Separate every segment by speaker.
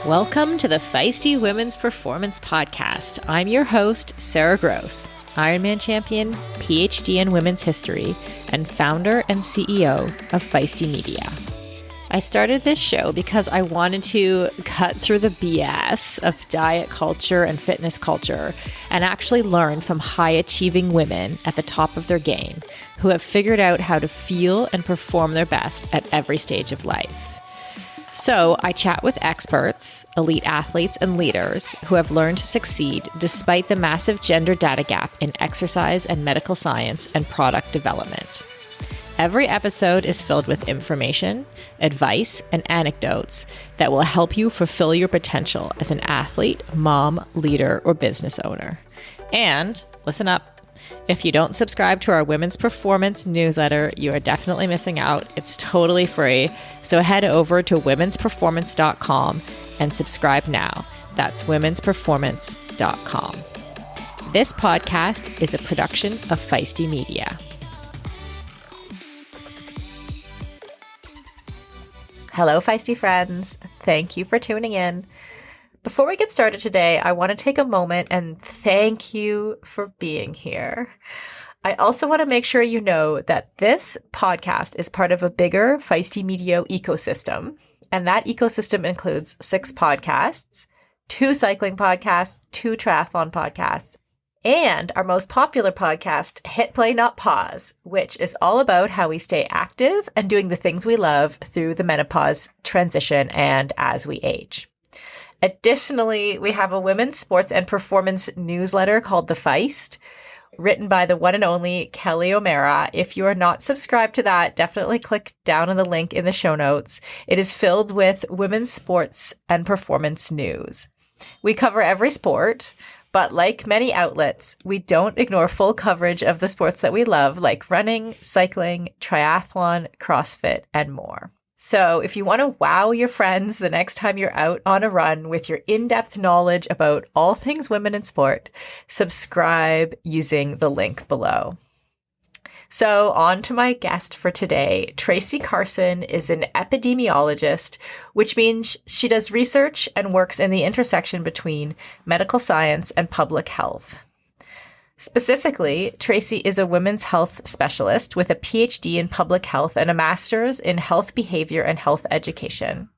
Speaker 1: Welcome to the Feisty Women's Performance Podcast. I'm your host, Sara Gross, Ironman champion, PhD in women's history, and founder and CEO of Feisty Media. I started this show because I wanted to cut through the BS of diet culture and fitness culture and actually learn from high-achieving women at the top of their game who have figured out how to feel and perform their best at every stage of life. So I chat with experts, elite athletes, and leaders who have learned to succeed despite the massive gender data gap in exercise and medical science and product development. Every episode is filled with information, advice, and anecdotes that will help you fulfill your potential as an athlete, mom, leader, or business owner. And listen up. If you don't subscribe to our Women's Performance newsletter, you are definitely missing out. It's totally free. So head over to womensperformance.com and subscribe now. That's womensperformance.com. This podcast is a production of Feisty Media. Hello, Feisty friends. Thank you for tuning in. Before we get started today, I want to take a moment and thank you for being here. I also want to make sure you know that this podcast is part of a bigger Feisty Media ecosystem, and that ecosystem includes 6 podcasts, 2 cycling podcasts, 2 triathlon podcasts, and our most popular podcast, Hit Play Not Pause, which is all about how we stay active and doing the things we love through the menopause transition and as we age. Additionally, we have a women's sports and performance newsletter called The Feist, written by the one and only Kelly O'Mara. If you are not subscribed to that, definitely click down on the link in the show notes. It is filled with women's sports and performance news. We cover every sport, but like many outlets, we don't ignore full coverage of the sports that we love, like running, cycling, triathlon, CrossFit, and more. So if you want to wow your friends the next time you're out on a run with your in-depth knowledge about all things women in sport, subscribe using the link below. So on to my guest for today. Traci Carson is an epidemiologist, which means she does research and works in the intersection between medical science and public health. Specifically, Traci is a women's health specialist with a PhD in public health and a master's in health behavior and health education.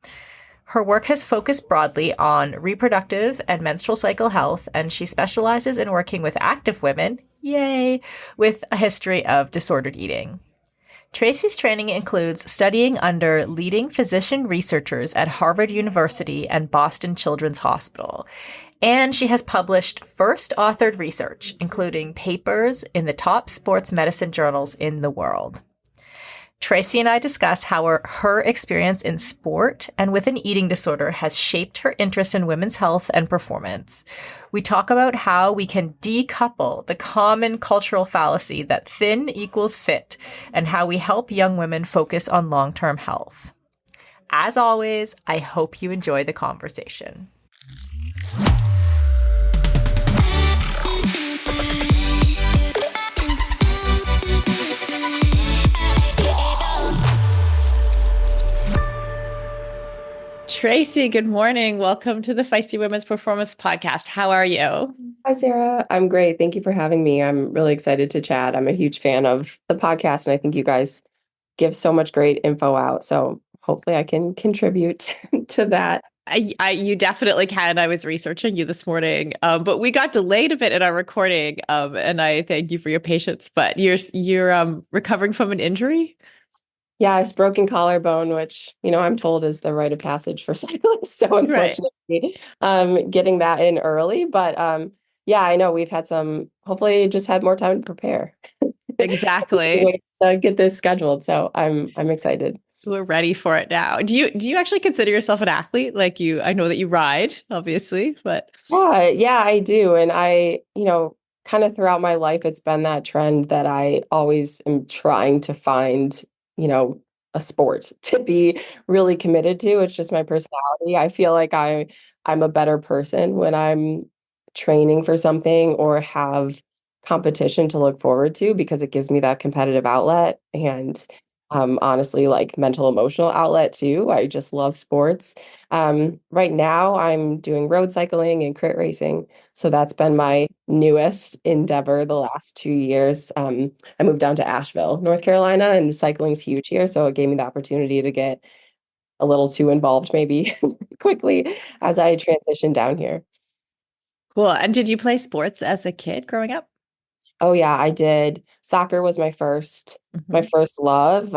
Speaker 1: Her work has focused broadly on reproductive and menstrual cycle health, and she specializes in working with active women, yay, with a history of disordered eating. Traci's training includes studying under leading physician researchers at Harvard University and Boston Children's Hospital. And she has published first authored research, including papers in the top sports medicine journals in the world. Traci and I discuss how her experience in sport and with an eating disorder has shaped her interest in women's health and performance. We talk about how we can decouple the common cultural fallacy that thin equals fit and how we help young women focus on long-term health. As always, I hope you enjoy the conversation. Traci, good morning. Welcome to the Feisty Women's Performance Podcast. How are you?
Speaker 2: Hi, Sarah. I'm great. Thank you for having me. I'm really excited to chat. I'm a huge fan of the podcast, and I think you guys give so much great info out. So hopefully I can contribute to that.
Speaker 1: You definitely can. I was researching you this morning, but we got delayed a bit in our recording, and I thank you for your patience. But you're recovering from an injury?
Speaker 2: Yeah, it's broken collarbone, which, I'm told is the rite of passage for cyclists. So unfortunately, getting that in early. But yeah, I know we've had hopefully just had more time to prepare.
Speaker 1: Exactly.
Speaker 2: To get this scheduled. So I'm excited.
Speaker 1: We're ready for it now. Do you actually consider yourself an athlete? I know that you ride, obviously, but.
Speaker 2: Yeah, I do. And I, kind of throughout my life, it's been that trend that I always am trying to find a sport to be really committed to. It's just my personality. I feel like I'm a better person when I'm training for something or have competition to look forward to because it gives me that competitive outlet. And honestly, like mental emotional outlet too. I just love sports. Right now, I'm doing road cycling and crit racing. So that's been my newest endeavor the last 2 years. I moved down to Asheville, North Carolina, and cycling's huge here. So it gave me the opportunity to get a little too involved, maybe quickly as I transitioned down here.
Speaker 3: Cool. And did you play sports as a kid growing up?
Speaker 2: Oh yeah, I did. Soccer was my
Speaker 3: Hmm.
Speaker 2: first love.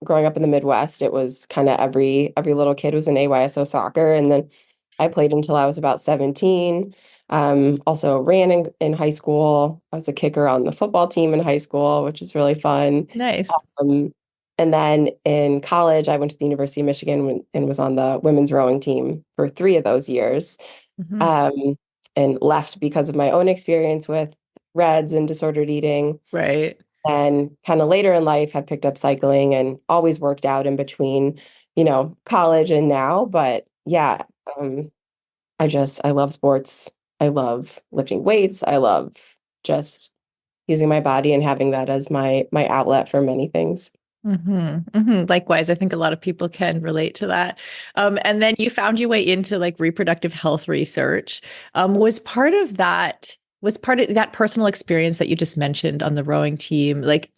Speaker 2: Growing up in the Midwest, it was kind of every little kid was in AYSO soccer, and then I played until I was about 17. Also ran in high school. I was a kicker on the football team in high school, which is really fun.
Speaker 3: Nice.
Speaker 2: Um, and then in college, I went to the University of Michigan and was on the women's rowing team for 3 of those years.
Speaker 3: Hmm.
Speaker 2: Um, and left because of my own experience with REDS and disordered eating.
Speaker 3: Right.
Speaker 2: And kind of later in life, have picked up cycling and always worked out in between, college and now. But yeah, um, I love sports. I love lifting weights. I love just using my body and having that as my outlet for many things.
Speaker 3: Likewise, I think a lot of people can relate to that. And then you found your way into like reproductive health research. Was part of that personal experience that you just mentioned on the rowing team? Like,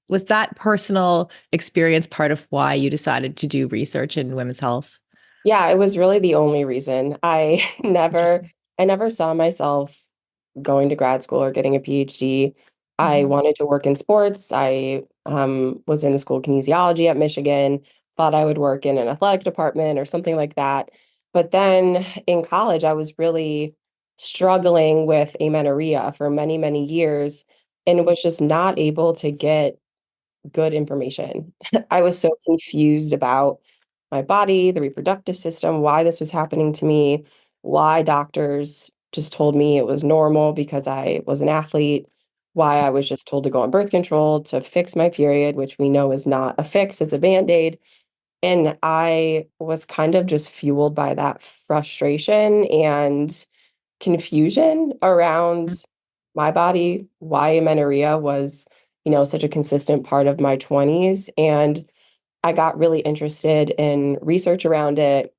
Speaker 3: was that personal experience part of why you decided to do research in women's health?
Speaker 2: Yeah, it was really the only reason.
Speaker 3: Interesting.
Speaker 2: I never saw myself going to grad school or getting a PhD. I
Speaker 3: Hmm.
Speaker 2: wanted to work in sports. I was in the school of kinesiology at Michigan, thought I would work in an athletic department or something like that. But then in college, I was really struggling with amenorrhea for many, many years and was just not able to get good information. I was so confused about my body, the reproductive system, why this was happening to me, why doctors just told me it was normal because I was an athlete, why I was just told to go on birth control to fix my period, which we know is not a fix, it's a band-aid. And I was kind of just fueled by that frustration and confusion around my body, why amenorrhea was, such a consistent part of my 20s. And I got really interested in research around it,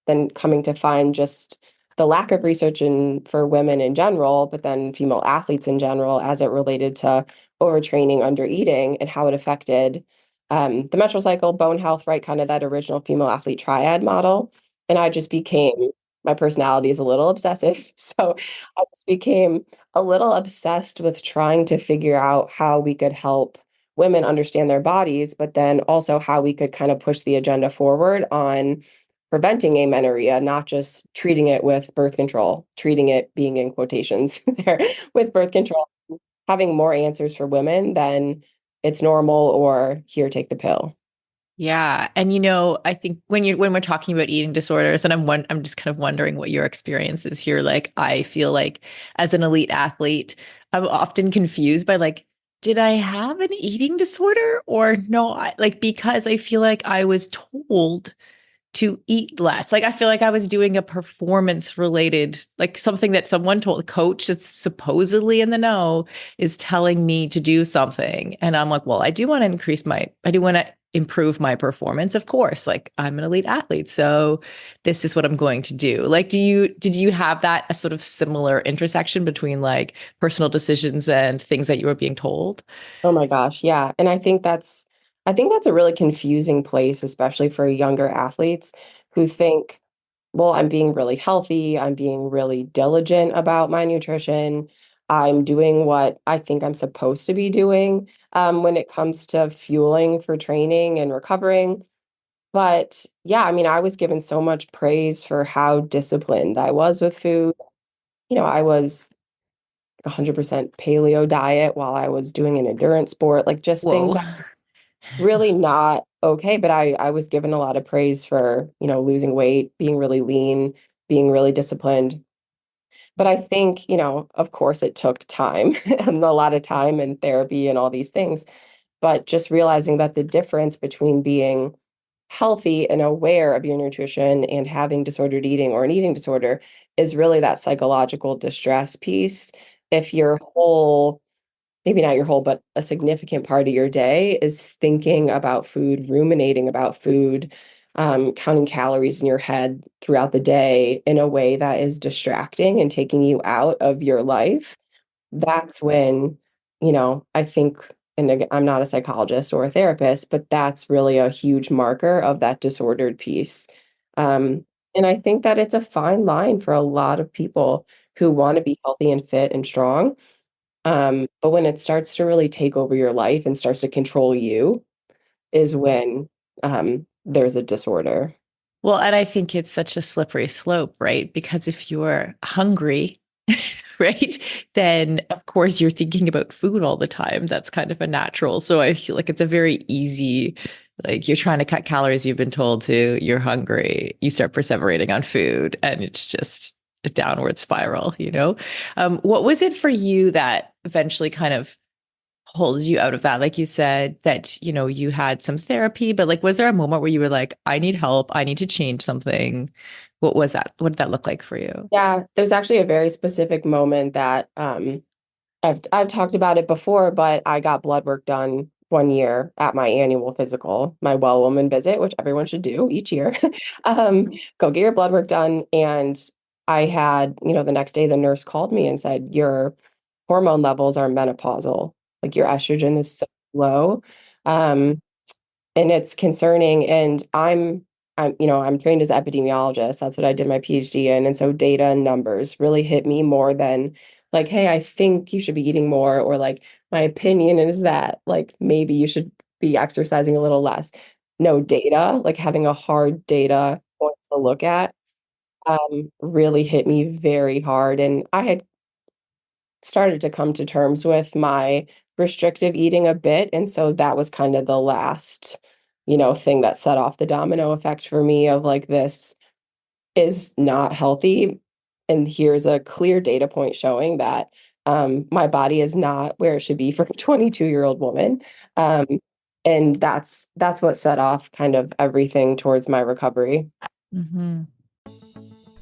Speaker 2: then coming to find just the lack of research for women in general, but then female athletes in general as it related to overtraining, undereating, and how it affected the menstrual cycle, bone health, right? Kind of that original female athlete triad model. And I just became, my personality is a little obsessive. So I just became a little obsessed with trying to figure out how we could help women understand their bodies, but then also how we could kind of push the agenda forward on preventing amenorrhea, not just treating it with birth control, treating it being in quotations there with birth control, having more answers for women than it's normal or here, take the pill.
Speaker 3: Yeah, and I think when we're talking about eating disorders, and I'm just kind of wondering what your experience is here. Like, I feel like as an elite athlete, I'm often confused by like, did I have an eating disorder or no? Like, because I feel like I was told to eat less. Like I feel like I was doing a performance related, like something that someone told a coach that's supposedly in the know is telling me to do something. And I'm like, well, I do want to improve my performance, of course. Like I'm an elite athlete. So this is what I'm going to do. Like, did you have that a sort of similar intersection between like personal decisions and things that you were being told?
Speaker 2: Oh my gosh, yeah. And I think that's a really confusing place, especially for younger athletes who think, well, I'm being really healthy, I'm being really diligent about my nutrition. I'm doing what I think I'm supposed to be doing when it comes to fueling for training and recovering. But yeah, I mean, I was given so much praise for how disciplined I was with food. I was 100% paleo diet while I was doing an endurance sport, like just things
Speaker 3: Whoa.
Speaker 2: that really not okay. But I was given a lot of praise for, losing weight, being really lean, being really disciplined. But I think, of course it took time and a lot of time and therapy and all these things. But just realizing that the difference between being healthy and aware of your nutrition and having disordered eating or an eating disorder is really that psychological distress piece. If your whole maybe not your whole, but a significant part of your day is thinking about food, ruminating about food, counting calories in your head throughout the day in a way that is distracting and taking you out of your life, that's when, I think, and again, I'm not a psychologist or a therapist, but that's really a huge marker of that disordered piece. And I think that it's a fine line for a lot of people who want to be healthy and fit and strong. But when it starts to really take over your life and starts to control you is when there's a disorder.
Speaker 3: Well, and I think it's such a slippery slope, right? Because if you're hungry, right, then of course you're thinking about food all the time. That's kind of a natural. So I feel like it's a very easy, like you're trying to cut calories, you've been told to, you're hungry, you start perseverating on food, and it's just a downward spiral, you know? What was it for you that eventually kind of holds you out of that? Like you said that, you had some therapy, but like, was there a moment where you were like, I need help, I need to change something? What was that? What did that look like for you?
Speaker 2: Yeah, there's actually a very specific moment that I've talked about it before, but I got blood work done 1 year at my annual physical, my well woman visit, which everyone should do each year. Go get your blood work done. And I had, the next day the nurse called me and said, your hormone levels are menopausal. Like your estrogen is so low. Um, and it's concerning. And I'm trained as epidemiologist. That's what I did my PhD in. And so data and numbers really hit me more than like, hey, I think you should be eating more, or like my opinion is that like maybe you should be exercising a little less. No, data, like having a hard data point to look at, really hit me very hard. And I had started to come to terms with my restrictive eating a bit. And so that was kind of the last, thing that set off the domino effect for me of like, this is not healthy. And here's a clear data point showing that my body is not where it should be for a 22-year-old woman. Um, and that's what set off kind of everything towards my recovery.
Speaker 3: Mm-hmm.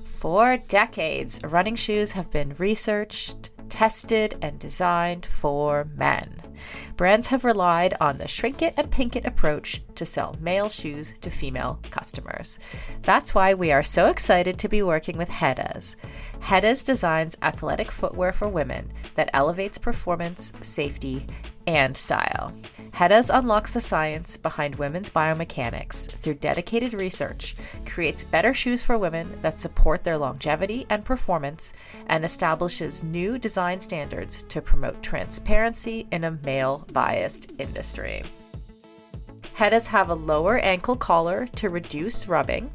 Speaker 1: For decades, running shoes have been researched, tested, and designed for men. Brands have relied on the shrink it and pink it approach to sell male shoes to female customers. That's why we are so excited to be working with Hedas. Hedas designs athletic footwear for women that elevates performance, safety, and style. Hedas unlocks the science behind women's biomechanics through dedicated research, creates better shoes for women that support their longevity and performance, and establishes new design standards to promote transparency in a male-biased industry. Hedas have a lower ankle collar to reduce rubbing,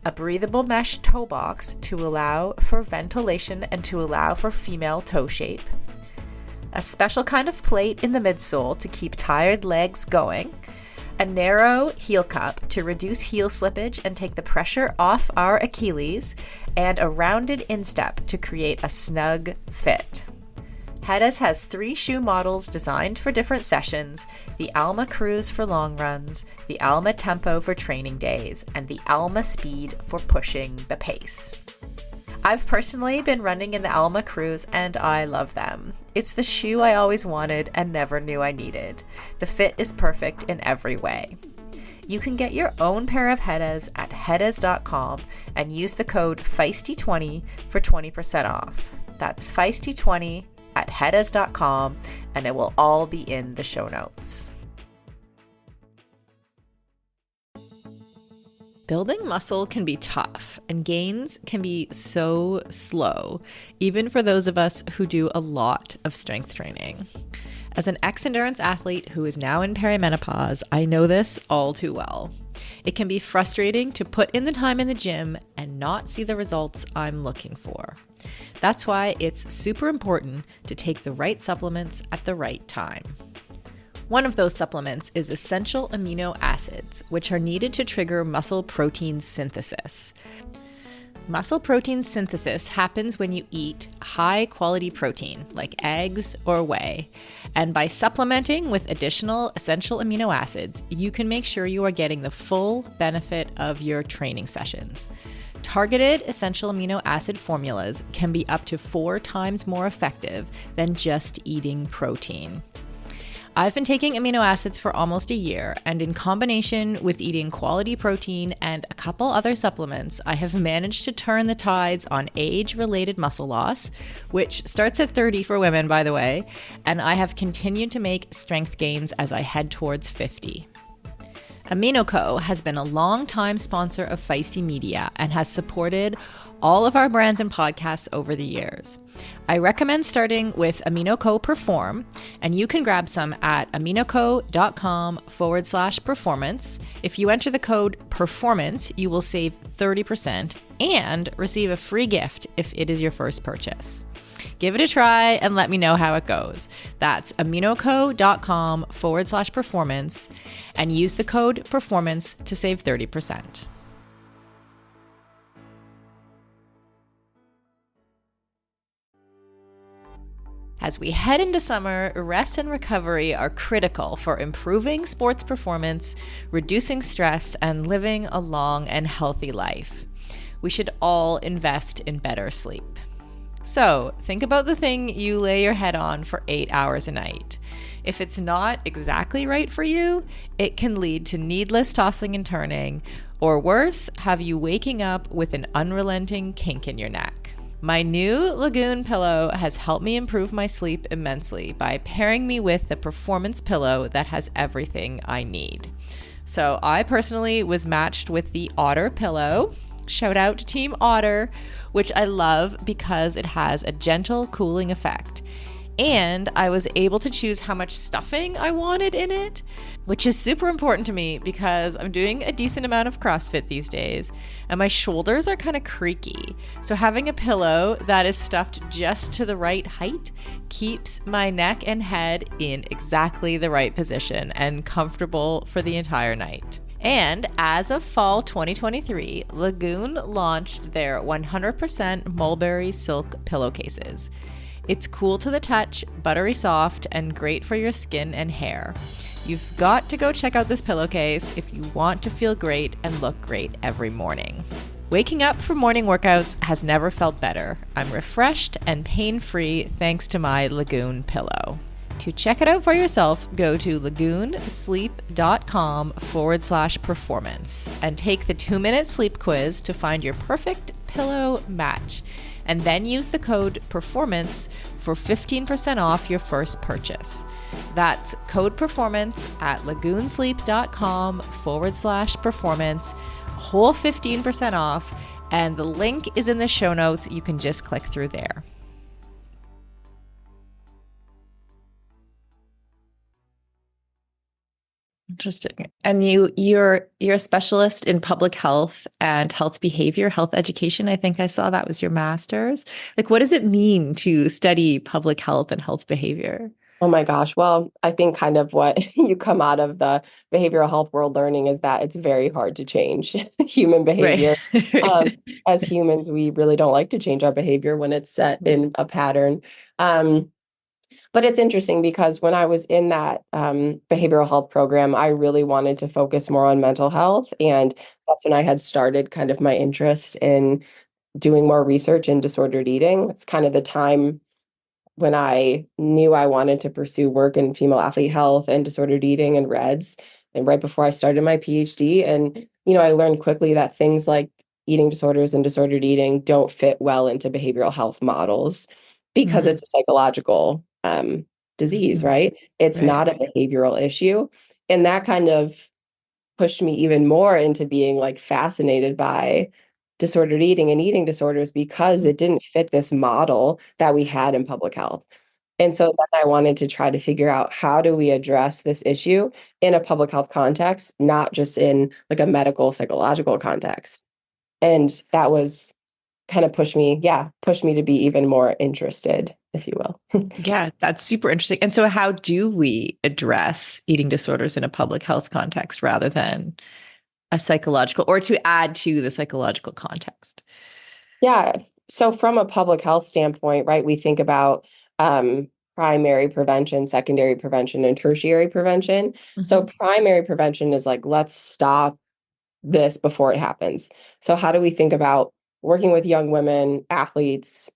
Speaker 1: a breathable mesh toe box to allow for ventilation and to allow for female toe shape, a special kind of plate in the midsole to keep tired legs going, a narrow heel cup to reduce heel slippage and take the pressure off our Achilles, and a rounded instep to create a snug fit. Hedas has 3 shoe models designed for different sessions: the Alma Cruise for long runs, the Alma Tempo for training days, and the Alma Speed for pushing the pace. I've personally been running in the Alma Cruise and I love them. It's the shoe I always wanted and never knew I needed. The fit is perfect in every way. You can get your own pair of Hedas at hedas.com and use the code Feisty20 for 20% off. That's Feisty20 at hedas.com, and it will all be in the show notes. Building muscle can be tough, and gains can be so slow, even for those of us who do a lot of strength training. As an ex-endurance athlete who is now in perimenopause, I know this all too well. It can be frustrating to put in the time in the gym and not see the results I'm looking for. That's why it's super important to take the right supplements at the right time. One of those supplements is essential amino acids, which are needed to trigger muscle protein synthesis. Muscle protein synthesis happens when you eat high-quality protein, like eggs or whey. And by supplementing with additional essential amino acids, you can make sure you are getting the full benefit of your training sessions.
Speaker 3: targeted essential amino acid formulas can be up to 4 times more effective than just eating protein. I've been taking amino acids for almost a year, and in combination with eating quality protein and a couple other supplements, I have managed to turn the tides on age-related muscle loss, which starts at 30 for women, by the way, and I have continued to make strength gains as I head towards 50. AminoCo has been a long-time sponsor of Feisty Media and has supported all of our brands and podcasts over the years. I recommend starting with AminoCo Perform, and you can grab some at aminoco.com/performance. If you enter the code PERFORMANCE, you will save 30% and receive a free gift if it is your first purchase. Give it a try and let me know how it goes. That's aminoco.com/performance and use the code PERFORMANCE to save 30%. As we head into summer, rest and recovery are critical for improving sports performance, reducing stress, and living a long and healthy life. We should all invest in better sleep. So, think about the thing you lay your head on for 8 hours a night. If it's not exactly right for you, it can lead to needless tossing and turning, or worse, have you waking up with an unrelenting kink in your neck. My new Lagoon pillow has helped me improve my sleep immensely by pairing me with the performance pillow that has everything I need. So I personally was matched with the Otter pillow. Shout out to Team Otter, which I love because it has a gentle cooling effect. And I was able to choose how much stuffing I wanted in it, which is super important to me because I'm doing a decent amount of CrossFit these days and my shoulders are kind of creaky. So having a pillow that is stuffed just to the right height keeps my neck and head in exactly the right position and comfortable for the entire night. And as of fall 2023, Lagoon launched their 100% mulberry silk pillowcases. It's cool to the touch, buttery soft, and great for your skin and hair. You've got to go check out this pillowcase if you want to feel great and look great every morning. Waking up for morning workouts has never felt better. I'm refreshed and pain-free thanks to my Lagoon pillow. To check it out for yourself, go to lagoonsleep.com/performance and take the 2-minute sleep quiz to find your perfect pillow match. And then use the code PERFORMANCE for 15% off your first purchase. That's code PERFORMANCE at lagoonsleep.com/performance, whole 15% off, and the link is in the show notes. You can just click through there. Interesting. And you're a specialist in public health and health behavior, health education. I think I saw that was your master's. Like, what does it mean to study public health and health behavior?
Speaker 2: Oh my gosh. Well, I think kind of what you come out of the behavioral health world learning is that it's very hard to change human behavior.
Speaker 3: Right.
Speaker 2: As humans, we really don't like to change our behavior when it's set in a pattern. But it's interesting because when I was in that behavioral health program, I really wanted to focus more on mental health. And that's when I had started kind of my interest in doing more research in disordered eating. It's kind of the time when I knew I wanted to pursue work in female athlete health and disordered eating and REDS, and right before I started my PhD. And, I learned quickly that things like eating disorders and disordered eating don't fit well into behavioral health models because
Speaker 3: Mhm.
Speaker 2: it's a psychological disease,
Speaker 3: Mhm.
Speaker 2: right? It's
Speaker 3: Right.
Speaker 2: not a behavioral issue. And that kind of pushed me even more into being like fascinated by disordered eating and eating disorders because it didn't fit this model that we had in public health. And so then I wanted to try to figure out how do we address this issue in a public health context, not just in like a medical psychological context. And that was kind of pushed me to be even more interested, if you will.
Speaker 3: Yeah, that's super interesting. And so how do we address eating disorders in a public health context rather than a psychological, or to add to the psychological context?
Speaker 2: Yeah. So from a public health standpoint, right, we think about primary prevention, secondary prevention, and tertiary prevention. So
Speaker 3: Mhm.
Speaker 2: primary prevention is like, let's stop this before it happens. So how do we think about working with young women, athletes,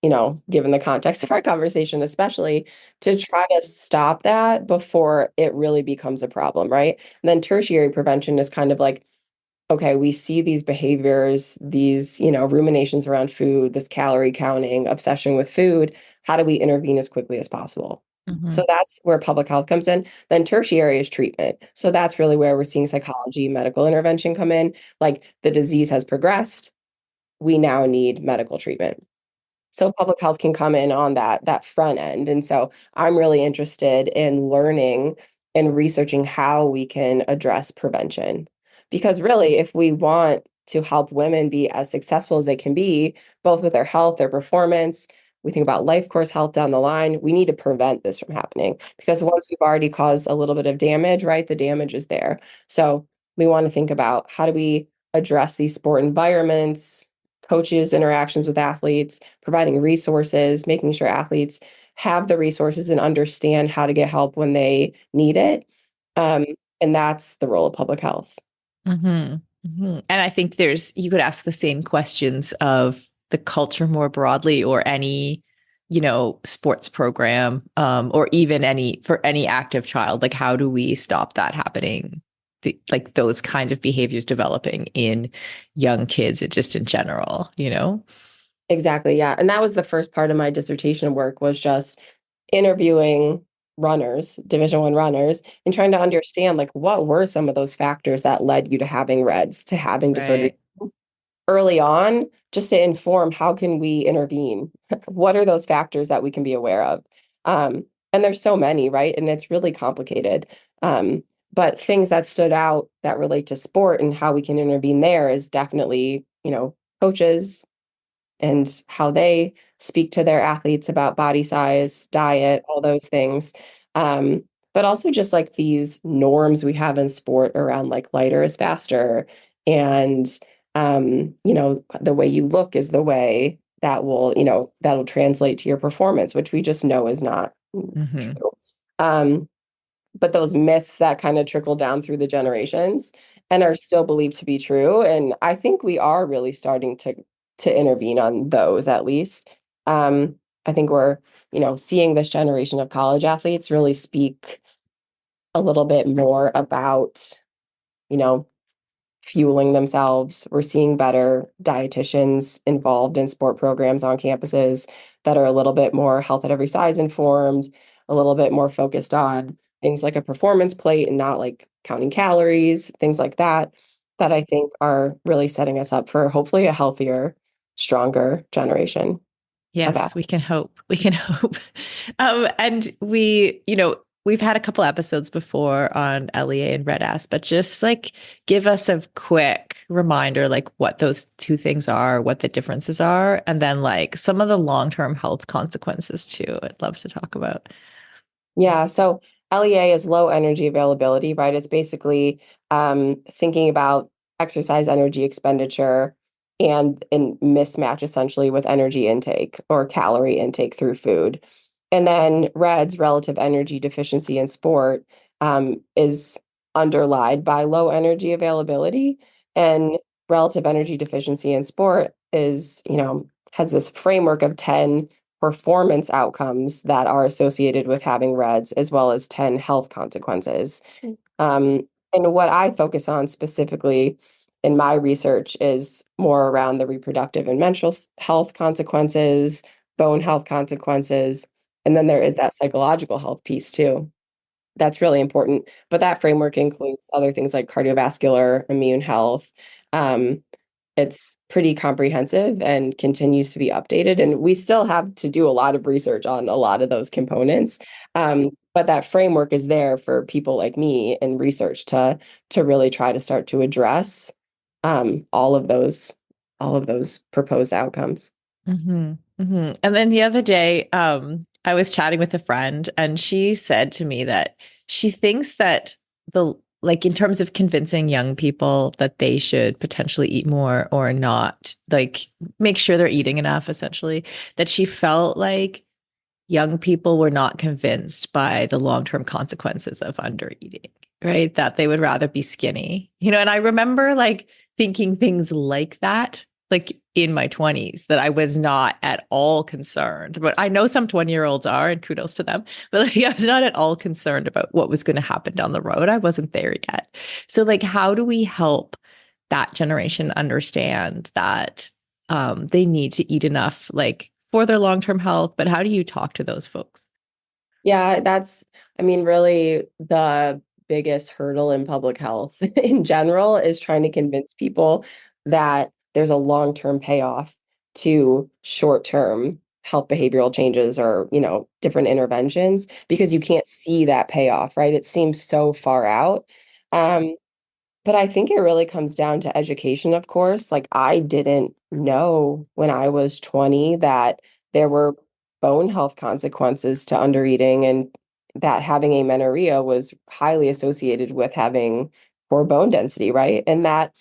Speaker 2: given the context of our conversation, especially to try to stop that before it really becomes a problem, right? And then tertiary prevention is kind of like, okay, we see these behaviors, these, ruminations around food, this calorie counting, obsession with food. How do we intervene as quickly as possible? So that's where public health comes in. Then tertiary is treatment. So that's really where we're seeing psychology, medical intervention come in. Like the disease has progressed, we now need medical treatment. So public health can come in on that front end. And so I'm really interested in learning and researching how we can address prevention. Because really, if we want to help women be as successful as they can be, both with their health, their performance, we think about life course health down the line, we need to prevent this from happening. Because once we've already caused a little bit of damage, right, the damage is there. So we want to think about how do we address these sport environments, coaches' interactions with athletes, providing resources, making sure athletes have the resources and understand how to get help when they need it. And that's the role of public health.
Speaker 3: And I think you could ask the same questions of the culture more broadly, or any, sports program, or even for any active child. Like, how do we stop that happening? Like those kinds of behaviors developing in young kids, just in general,
Speaker 2: Exactly. Yeah. And that was the first part of my dissertation work, was just interviewing runners, Division I runners, and trying to understand like what were some of those factors that led you to having REDS, to having disorder early on, just to inform how can we intervene? What are those factors that we can be aware of? And there's so many, right? And it's really complicated. But things that stood out that relate to sport and how we can intervene there is definitely, coaches and how they speak to their athletes about body size, diet, all those things. But also just like these norms we have in sport around like lighter is faster, and the way you look is the way that will, that'll translate to your performance, which we just know is not true. But those myths that kind of trickle down through the generations and are still believed to be true. And I think we are really starting to intervene on those, at least. I think we're, seeing this generation of college athletes really speak a little bit more about, you know, fueling themselves. We're seeing better dietitians involved in sport programs on campuses that are a little bit more health at every size informed, a little bit more focused on things like a performance plate and not like counting calories, things like that, that I think are really setting us up for hopefully a healthier, stronger generation.
Speaker 3: Yes, we can hope. We can hope. And we've had a couple episodes before on LEA and RED-S, but just like give us a quick reminder, like what those two things are, what the differences are, and then like some of the long-term health consequences too. I'd love to talk about.
Speaker 2: Yeah. So LEA is low energy availability, right? It's basically thinking about exercise energy expenditure and in mismatch essentially with energy intake or calorie intake through food. And then REDS, relative energy deficiency in sport, is underlied by low energy availability. And relative energy deficiency in sport is, has this framework of 10 performance outcomes that are associated with having REDS, as well as 10 health consequences. And what I focus on specifically in my research is more around the reproductive and menstrual health consequences, bone health consequences, and then there is that psychological health piece too. That's really important. But that framework includes other things like cardiovascular, immune health. It's pretty comprehensive and continues to be updated. And we still have to do a lot of research on a lot of those components. But that framework is there for people like me in research to really try to start to address all of those proposed outcomes.
Speaker 3: And then the other day, I was chatting with a friend, and she said to me that she thinks that in terms of convincing young people that they should potentially eat more or not, like make sure they're eating enough, essentially, that she felt like young people were not convinced by the long-term consequences of undereating, right? That they would rather be skinny, and I remember like thinking things like that like in my 20s that I was not at all concerned. But I know some 20-year-olds are, and kudos to them. But like I was not at all concerned about what was going to happen down the road. I wasn't there yet. So like how do we help that generation understand that they need to eat enough like for their long-term health? But how do you talk to those folks?
Speaker 2: Yeah, I mean, really the biggest hurdle in public health in general is trying to convince people that there's a long-term payoff to short-term health behavioral changes or, different interventions because you can't see that payoff, right? It seems so far out. Um, but I think it really comes down to education, of course. Like, I didn't know when I was 20 that there were bone health consequences to undereating and that having amenorrhea was highly associated with having poor bone density, right? And that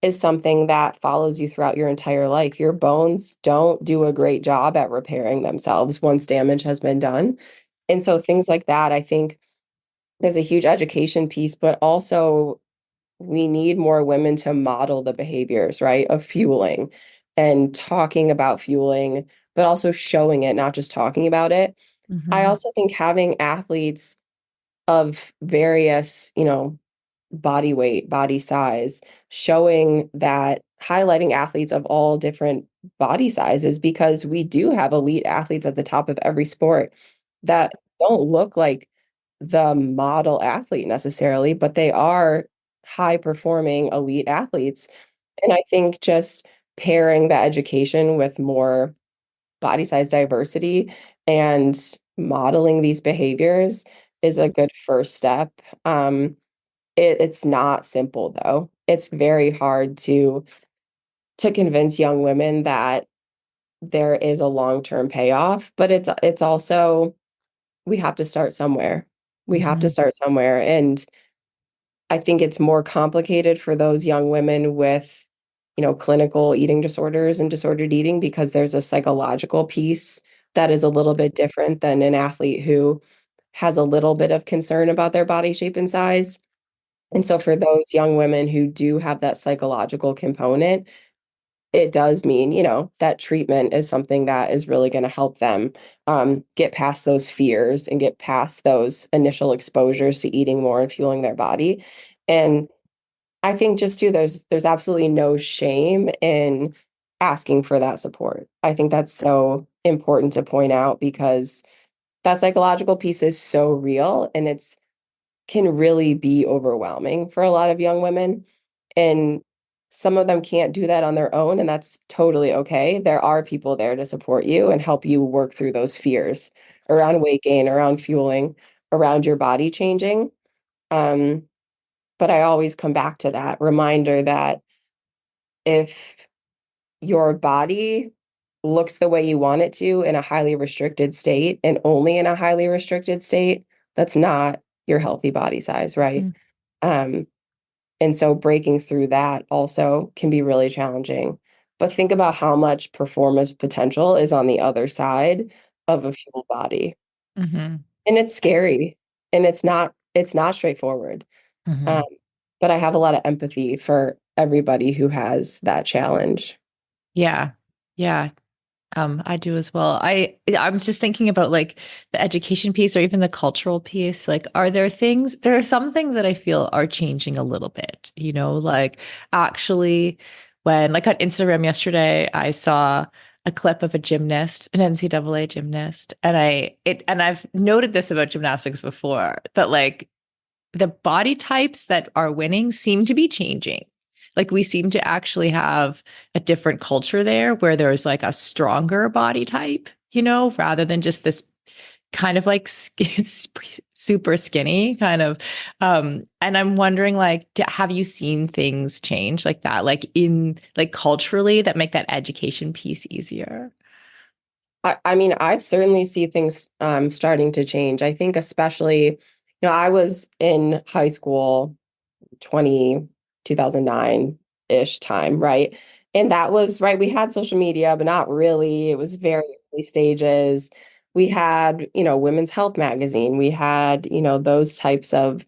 Speaker 2: is something that follows you throughout your entire life. Your bones don't do a great job at repairing themselves once damage has been done. And so things like that, I think there's a huge education piece, but also we need more women to model the behaviors, right, of fueling and talking about fueling, but also showing it, not just talking about it. I
Speaker 3: Mm-hmm.
Speaker 2: also think having athletes of various, body weight, body size, showing that highlighting athletes of all different body sizes because we do have elite athletes at the top of every sport that don't look like the model athlete necessarily, but they are high performing elite athletes. And I think just pairing the education with more body size diversity and modeling these behaviors is a good first step. It's not simple though. It's very hard to convince young women that there is a long-term payoff, but it's also we have to start somewhere. We have to
Speaker 3: Mm-hmm.
Speaker 2: start somewhere. And I think it's more complicated for those young women with, clinical eating disorders and disordered eating because there's a psychological piece that is a little bit different than an athlete who has a little bit of concern about their body shape and size. And so for those young women who do have that psychological component, it does mean, that treatment is something that is really going to help them get past those fears and get past those initial exposures to eating more and fueling their body. And I think just too, there's absolutely no shame in asking for that support. I think that's so important to point out because that psychological piece is so real and it's can really be overwhelming for a lot of young women. And some of them can't do that on their own, and that's totally okay. There are people there to support you and help you work through those fears around weight gain, around fueling, around your body changing. Um, but I always come back to that reminder that if your body looks the way you want it to in a highly restricted state and only in a highly restricted state, that's not your healthy body size, right? Um, and so breaking through that also can be really challenging. But think about how much performance potential is on the other side of a full body.
Speaker 3: Mm-hmm.
Speaker 2: And it's scary and it's not straightforward. Um,
Speaker 3: Mm-hmm.
Speaker 2: but I have a lot of empathy for everybody who has that challenge.
Speaker 3: Yeah. Yeah. I do as well. I'm just thinking about like the education piece or even the cultural piece. Like, there are some things that I feel are changing a little bit, like actually when like on Instagram yesterday, I saw a clip of a gymnast, an NCAA gymnast, and I've noted this about gymnastics before that like the body types that are winning seem to be changing. Like we seem to actually have a different culture there where there's like a stronger body type, rather than just this kind of like super skinny kind of. And I'm wondering, like, have you seen things change like that, like in like culturally that make that education piece easier?
Speaker 2: I mean, I've certainly see things starting to change. I think especially, I was in high school 2009-ish time, right? And that was right, we had social media, but not really. It was very early stages. We had, Women's Health magazine. We had, those types of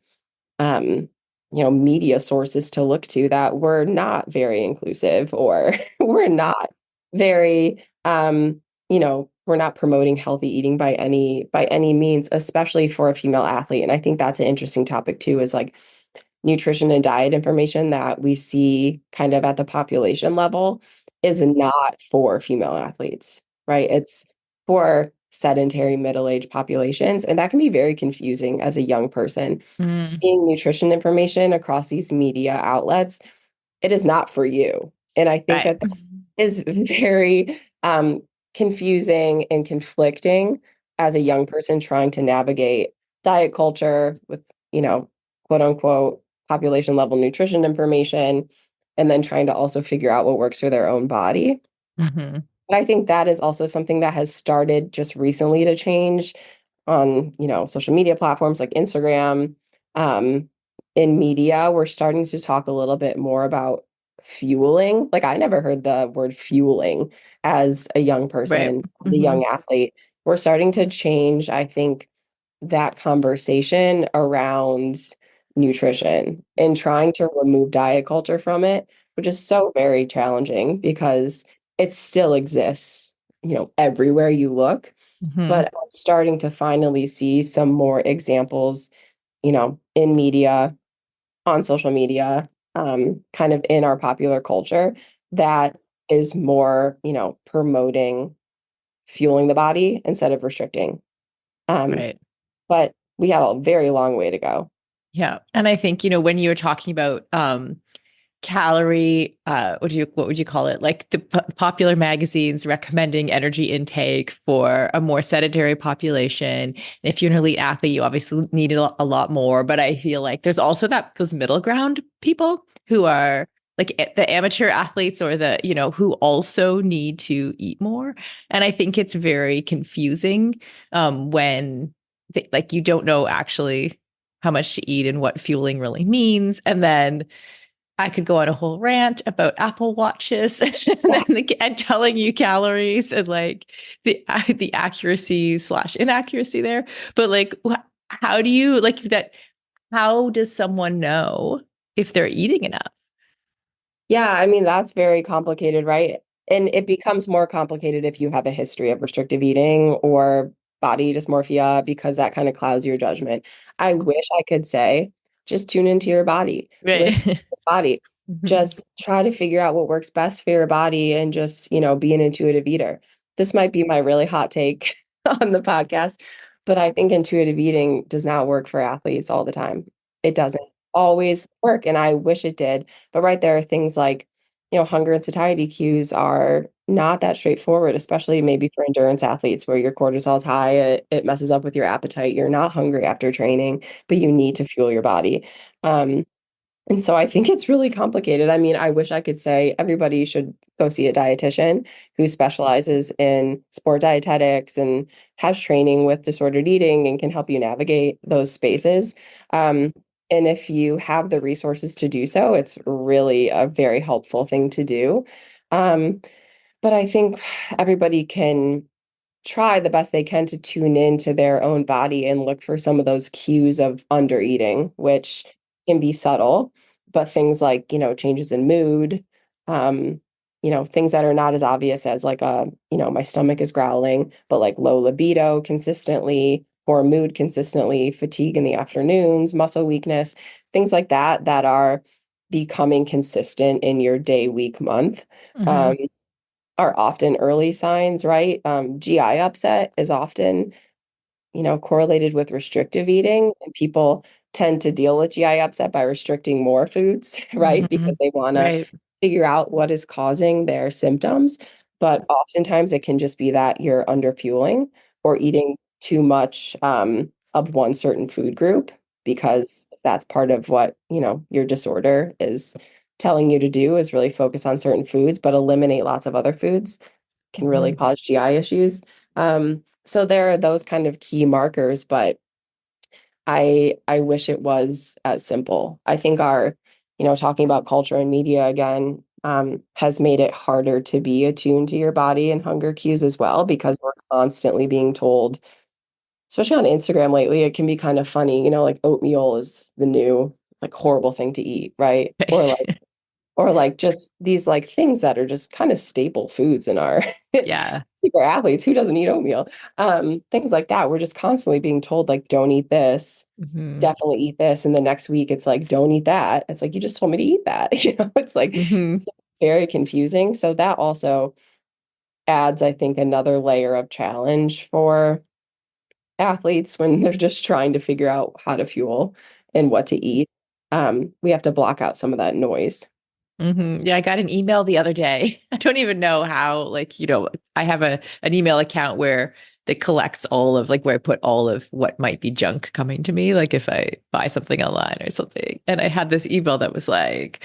Speaker 2: um, media sources to look to that were not very inclusive or were not very, we're not promoting healthy eating by any means, especially for a female athlete. And I think that's an interesting topic too, is like nutrition and diet information that we see kind of at the population level is not for female athletes, right? It's for sedentary middle-aged populations, and that can be very confusing as a young person.
Speaker 3: Mm,
Speaker 2: Seeing nutrition information across these media outlets, it is not for you. And I think
Speaker 3: right.
Speaker 2: that is very confusing and conflicting as a young person trying to navigate diet culture with, quote unquote, population level nutrition information, and then trying to also figure out what works for their own body.
Speaker 3: Hmm.
Speaker 2: But I think that is also something that has started just recently to change on, social media platforms like Instagram. Um, in media, we're starting to talk a little bit more about fueling. Like I never heard the word fueling as a young
Speaker 3: Right.
Speaker 2: person, as a
Speaker 3: Hmm.
Speaker 2: young athlete. We're starting to change, I think, that conversation around nutrition and trying to remove diet culture from it, which is so very challenging because it still exists, everywhere you look.
Speaker 3: Hmm.
Speaker 2: But I'm starting to finally see some more examples, in media, on social media, kind of in our popular culture that is more, promoting fueling the body instead of restricting. Um,
Speaker 3: Right.
Speaker 2: but we have a very long way to go.
Speaker 3: Yeah. And I think, when you were talking about calorie, what would you call it? Like the popular magazines recommending energy intake for a more sedentary population. If you're an elite athlete, you obviously need a lot more. But I feel like there's also those middle ground people who are like the amateur athletes or who also need to eat more. And I think it's very confusing when like you don't know actually how much to eat and what fueling really means. And then I could go on a whole rant about Apple Watches and telling you calories and like the accuracy slash inaccuracy there. But like, how do you like that? How does someone know if they're eating enough?
Speaker 2: Yeah, I mean, that's very complicated, right? And it becomes more complicated if you have a history of restrictive eating or body dysmorphia because that kind of clouds your judgment. I wish I could say, just tune into your body, listen to
Speaker 3: Right.
Speaker 2: your body, just try to figure out what works best for your body and just, be an intuitive eater. This might be my really hot take on the podcast, but I think intuitive eating does not work for athletes all the time. It doesn't always work, and I wish it did. But right there are things like, hunger and satiety cues are not that straightforward, especially maybe for endurance athletes where your cortisol is high, it messes up with your appetite. You're not hungry after training, but you need to fuel your body. Um, and so I think it's really complicated. I mean, I wish I could say everybody should go see a dietitian who specializes in sport dietetics and has training with disordered eating and can help you navigate those spaces. Um, and if you have the resources to do so, it's really a very helpful thing to do. Um, but I think everybody can try the best they can to tune into their own body and look for some of those cues of under eating, which can be subtle, but things like, changes in mood, um, things that are not as obvious as like my stomach is growling, but like low libido consistently, poor mood consistently, fatigue in the afternoons, muscle weakness, things like that that are becoming consistent in your day, week, month.
Speaker 3: Hmm.
Speaker 2: Um, are often early signs, right? GI upset is often, correlated with restrictive eating, and people tend to deal with GI upset by restricting more foods, right?
Speaker 3: Hmm.
Speaker 2: Because they want to
Speaker 3: Right.
Speaker 2: figure out what is causing their symptoms. But oftentimes it can just be that you're underfueling or eating too much of one certain food group because that's part of what, your disorder is telling you to do is really focus on certain foods, but eliminate lots of other foods can really
Speaker 3: Hmm.
Speaker 2: cause GI issues. So there are those kind of key markers, but I wish it was as simple. I think our, talking about culture and media again, has made it harder to be attuned to your body and hunger cues as well because we're constantly being told, especially on Instagram lately, it can be kind of funny, like oatmeal is the new like horrible thing to eat, right? Or like just these like things that are just kind of staple foods in our
Speaker 3: Yeah.
Speaker 2: super athletes. Who doesn't eat oatmeal? Things like that. We're just constantly being told like, don't eat this,
Speaker 3: Hmm.
Speaker 2: definitely eat this. And the next week it's like, don't eat that. It's like, you just told me to eat that. It's like
Speaker 3: Hmm.
Speaker 2: very confusing. So that also adds, I think, another layer of challenge for athletes when they're just trying to figure out how to fuel and what to eat. We have to block out some of that noise.
Speaker 3: Yeah, I got an email the other day. I don't even know how, like, I have an email account where that collects all of like where I put all of what might be junk coming to me, like if I buy something online or something. And I had this email that was like,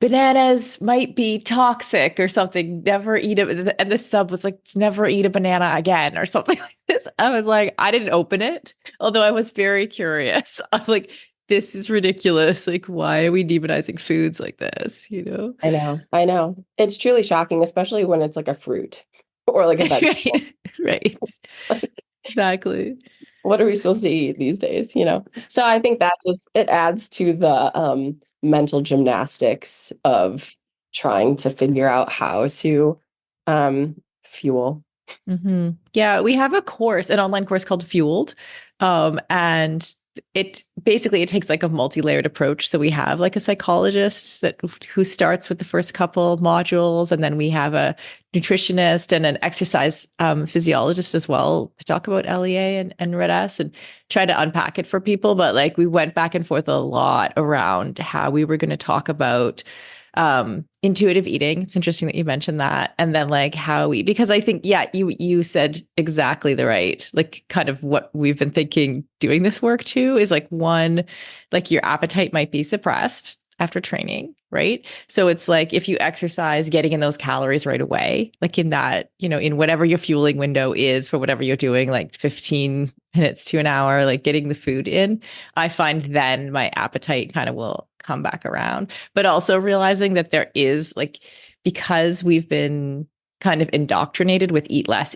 Speaker 3: bananas might be toxic or something. Never eat it. And the sub was like, never eat a banana again or something like this. I was like, I didn't open it, although I was very curious. I'm like, this is ridiculous. Like, why are we demonizing foods like this?
Speaker 2: I know, I know. It's truly shocking, especially when it's like a fruit or like a vegetable.
Speaker 3: Right. Right.
Speaker 2: It's like,
Speaker 3: Exactly.
Speaker 2: what are we supposed to eat these days, So I think that just it adds to the mental gymnastics of trying to figure out how to fuel.
Speaker 3: Yeah, we have a course, an online course called Fueled. And it takes like a multi-layered approach. So we have like a psychologist who starts with the first couple modules, and then we have a nutritionist and an exercise physiologist as well to talk about LEA and Red S and try to unpack it for people. But like we went back and forth a lot around how we were going to talk about intuitive eating. It's interesting that you mentioned that. And then like because I think, yeah, you said exactly the right, like kind of what we've been thinking doing this work too is like one, like your appetite might be suppressed after training, right? So it's like if you exercise, getting in those calories right away, like in that, in whatever your fueling window is for whatever you're doing, like 15 minutes to an hour, like getting the food in, I find then my appetite kind of will come back around. But also realizing that there is like, because we've been kind of indoctrinated with eat less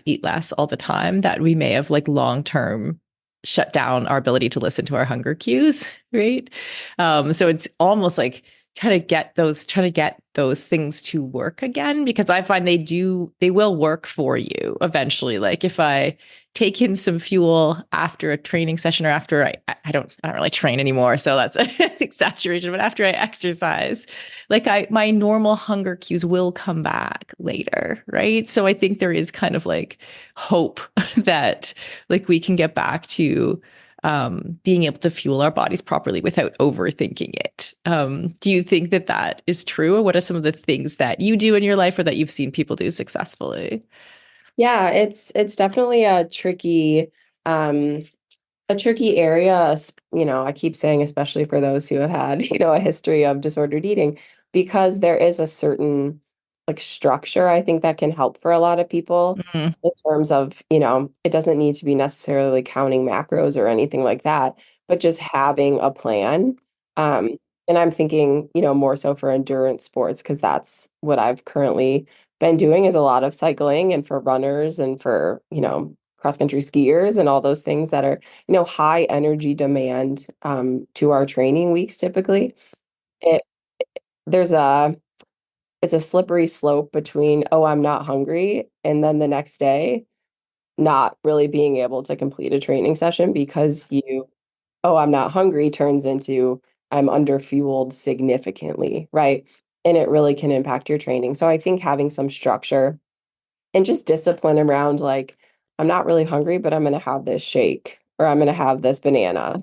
Speaker 3: all the time, that we may have like long term shut down our ability to listen to our hunger cues, right? So it's almost like trying to get those things to work again, because I find they will work for you eventually. Like if I take in some fuel after a training session, or after I don't really train anymore, so that's an exaggeration, but after I exercise, like my normal hunger cues will come back later, right? So I think there is kind of like hope that like we can get back to being able to fuel our bodies properly without overthinking it. Do you think that that is true? Or what are some of the things that you do in your life or that you've seen people do successfully?
Speaker 2: Yeah, it's definitely um a tricky area, I keep saying, especially for those who have had, a history of disordered eating, because there is a certain like structure I think that can help for a lot of people
Speaker 3: Mhm.
Speaker 2: in terms of, it doesn't need to be necessarily counting macros or anything like that, but just having a plan. Um, and I'm thinking, more so for endurance sports, because that's what I've currently been doing is a lot of cycling and for runners and for, cross country skiers and all those things that are high energy demand to our training weeks typically. It there's a it's a slippery slope between, oh, I'm not hungry, and then the next day not really being able to complete a training session because oh, I'm not hungry turns into I'm underfueled significantly, right? And it really can impact your training. So I think having some structure and just discipline around like I'm not really hungry, but I'm going to have this shake or I'm going to have this banana.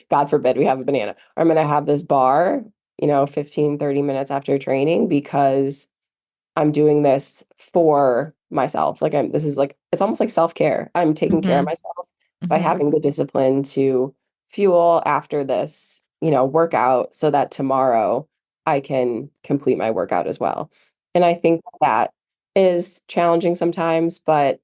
Speaker 2: God forbid we have a banana. Or I'm going to have this bar, 15, 30 minutes after training because I'm doing this for myself. Like this is like it's almost like self-care. I'm taking care of
Speaker 3: Mhm.
Speaker 2: myself by
Speaker 3: Mhm.
Speaker 2: having the discipline to fuel after this, workout so that tomorrow I can complete my workout as well. And I think that is challenging sometimes, but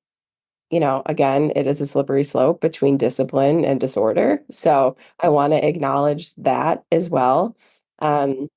Speaker 2: again, it is a slippery slope between discipline and disorder. So I want to acknowledge that as well. Um,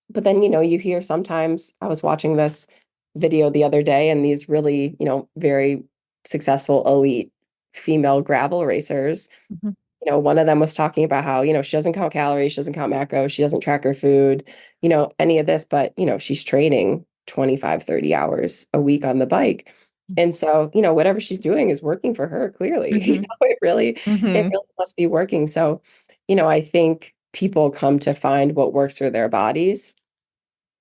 Speaker 2: but then, you hear sometimes I was watching this video the other day and these really, very successful elite female gravel racers,
Speaker 3: Mhm.
Speaker 2: one of them was talking about how, she doesn't count calories, she doesn't count macros, she doesn't track her food, any of this, but, she's training 25, 30 hours a week on the bike. And so, whatever she's doing is working for her, clearly.
Speaker 3: Mm-hmm.
Speaker 2: It
Speaker 3: Mm-hmm.
Speaker 2: really must be working. So, I think people come to find what works for their bodies,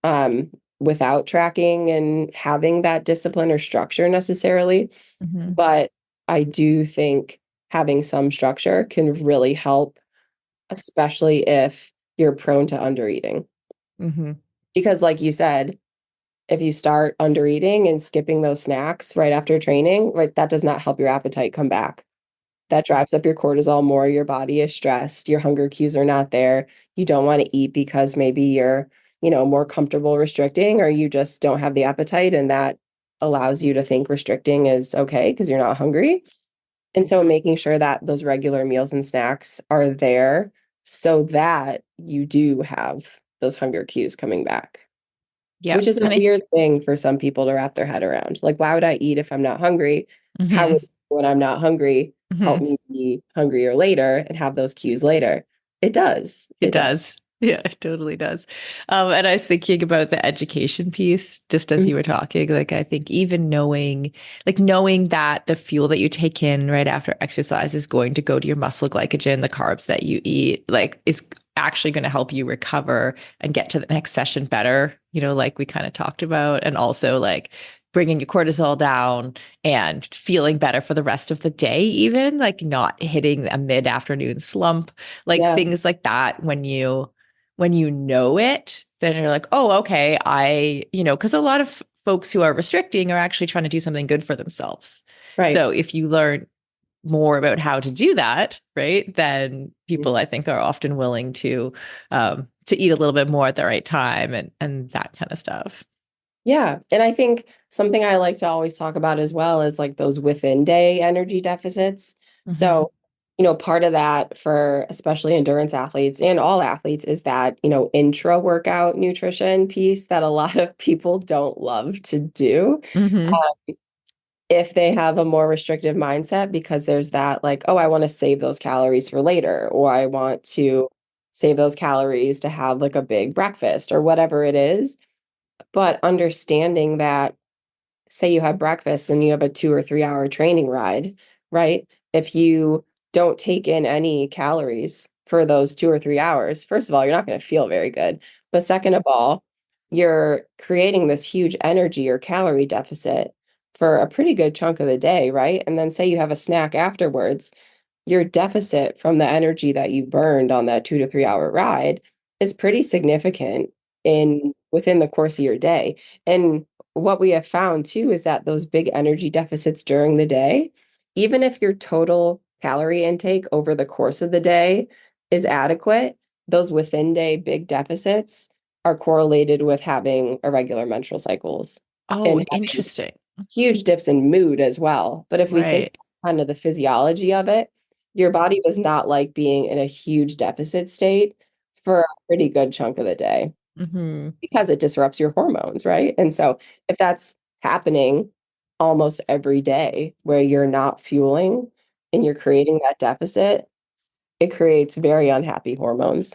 Speaker 2: um, without tracking and having that discipline or structure necessarily.
Speaker 3: Mm-hmm.
Speaker 2: But I do think having some structure can really help, especially if you're prone to undereating.
Speaker 3: Mm-hmm.
Speaker 2: Because, like you said, if you start undereating and skipping those snacks right after training, right, that does not help your appetite come back. That drives up your cortisol more. Your body is stressed. Your hunger cues are not there. You don't want to eat because maybe you're, more comfortable restricting, or you just don't have the appetite. And that allows you to think restricting is okay because you're not hungry. And so making sure that those regular meals and snacks are there so that you do have those hunger cues coming back, which
Speaker 3: Yep.
Speaker 2: is a
Speaker 3: And I
Speaker 2: weird thing for some people to wrap their head around. Like, why would I eat if I'm not hungry? How
Speaker 3: mm-hmm.
Speaker 2: would, when I'm not hungry, help
Speaker 3: Mm-hmm.
Speaker 2: me be hungrier later and have those cues later? It does.
Speaker 3: It
Speaker 2: It does.
Speaker 3: does. Yeah, it totally does. And I was thinking about the education piece just as
Speaker 2: Mhm.
Speaker 3: you were talking. Like, I think even knowing that the fuel that you take in right after exercise is going to go to your muscle glycogen, the carbs that you eat, like, is actually going to help you recover and get to the next session better, like we kind of talked about. And also, like, bringing your cortisol down and feeling better for the rest of the day, even like not hitting a mid-afternoon slump, like
Speaker 2: Yeah,
Speaker 3: things like that. When you know it, then you're like, oh, okay, because a lot of folks who are restricting are actually trying to do something good for themselves.
Speaker 2: right.
Speaker 3: So if you learn more about how to do that, right, then people, I think, are often willing to eat a little bit more at the right time and that kind of stuff.
Speaker 2: Yeah. And I think something I like to always talk about as well is like those within day energy deficits.
Speaker 3: Mm-hmm.
Speaker 2: So, part of that for especially endurance athletes and all athletes is that, intra workout nutrition piece that a lot of people don't love to do.
Speaker 3: Mm-hmm.
Speaker 2: If they have a more restrictive mindset, because there's that like, oh, I want to save those calories for later, or I want to save those calories to have like a big breakfast or whatever it is. But understanding that, say you have breakfast and you have a 2 or 3 hour training ride, right? If you don't take in any calories for those 2 or 3 hours, first of all, you're not going to feel very good. But second of all, you're creating this huge energy or calorie deficit for a pretty good chunk of the day, right? And then say you have a snack afterwards, your deficit from the energy that you burned on that 2 to 3 hour ride is pretty significant in within the course of your day. And what we have found too is that those big energy deficits during the day, even if your total calorie intake over the course of the day is adequate, those within day big deficits are correlated with having irregular menstrual cycles
Speaker 3: Oh,
Speaker 2: and having
Speaker 3: interesting.
Speaker 2: huge dips in mood as well. But if we think
Speaker 3: Right.
Speaker 2: kind of the physiology of it, your body does not like being in a huge deficit state for a pretty good chunk of the day
Speaker 3: Mm-hmm.
Speaker 2: because it disrupts your hormones, right? And so if that's happening almost every day where you're not fueling and you're creating that deficit, it creates very unhappy hormones.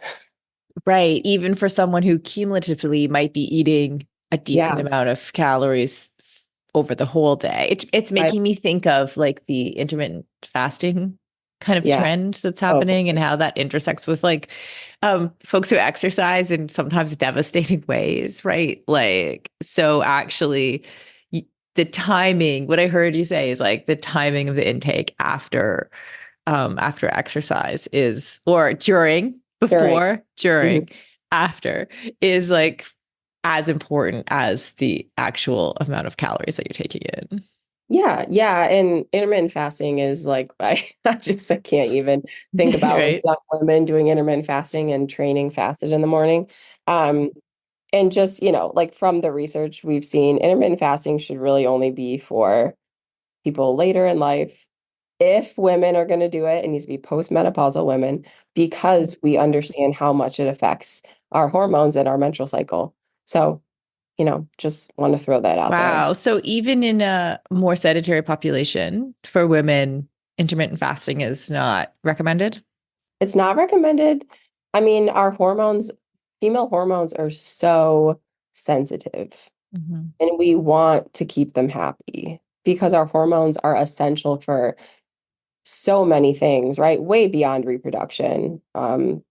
Speaker 3: Right. Even for someone who cumulatively might be eating a decent
Speaker 2: Yeah,
Speaker 3: amount of calories over the whole day. It's
Speaker 2: right.
Speaker 3: making me think of like the intermittent fasting kind of
Speaker 2: Yeah.
Speaker 3: trend that's
Speaker 2: Oh,
Speaker 3: happening and how that intersects with like folks who exercise in sometimes devastating ways, right? Like, so actually the timing, what I heard you say is like the timing of the intake after exercise is, or during,
Speaker 2: during.
Speaker 3: before,
Speaker 2: Mhm.
Speaker 3: during, after, is like as important as the actual amount of calories that you're taking in.
Speaker 2: Yeah, yeah, and intermittent fasting is like I can't even think about like
Speaker 3: Right.
Speaker 2: young women doing intermittent fasting and training fasted in the morning. Um, and just, like from the research we've seen, intermittent fasting should really only be for people later in life. If women are going to do it, it needs to be postmenopausal women because we understand how much it affects our hormones and our menstrual cycle. So, just want to throw that out there.
Speaker 3: Wow. So even in a more sedentary population for women, intermittent fasting is not recommended.
Speaker 2: It's not recommended. I mean, our hormones, female hormones are so sensitive, and we want to keep them happy because our hormones are essential for so many things, right? Way beyond reproduction. Um,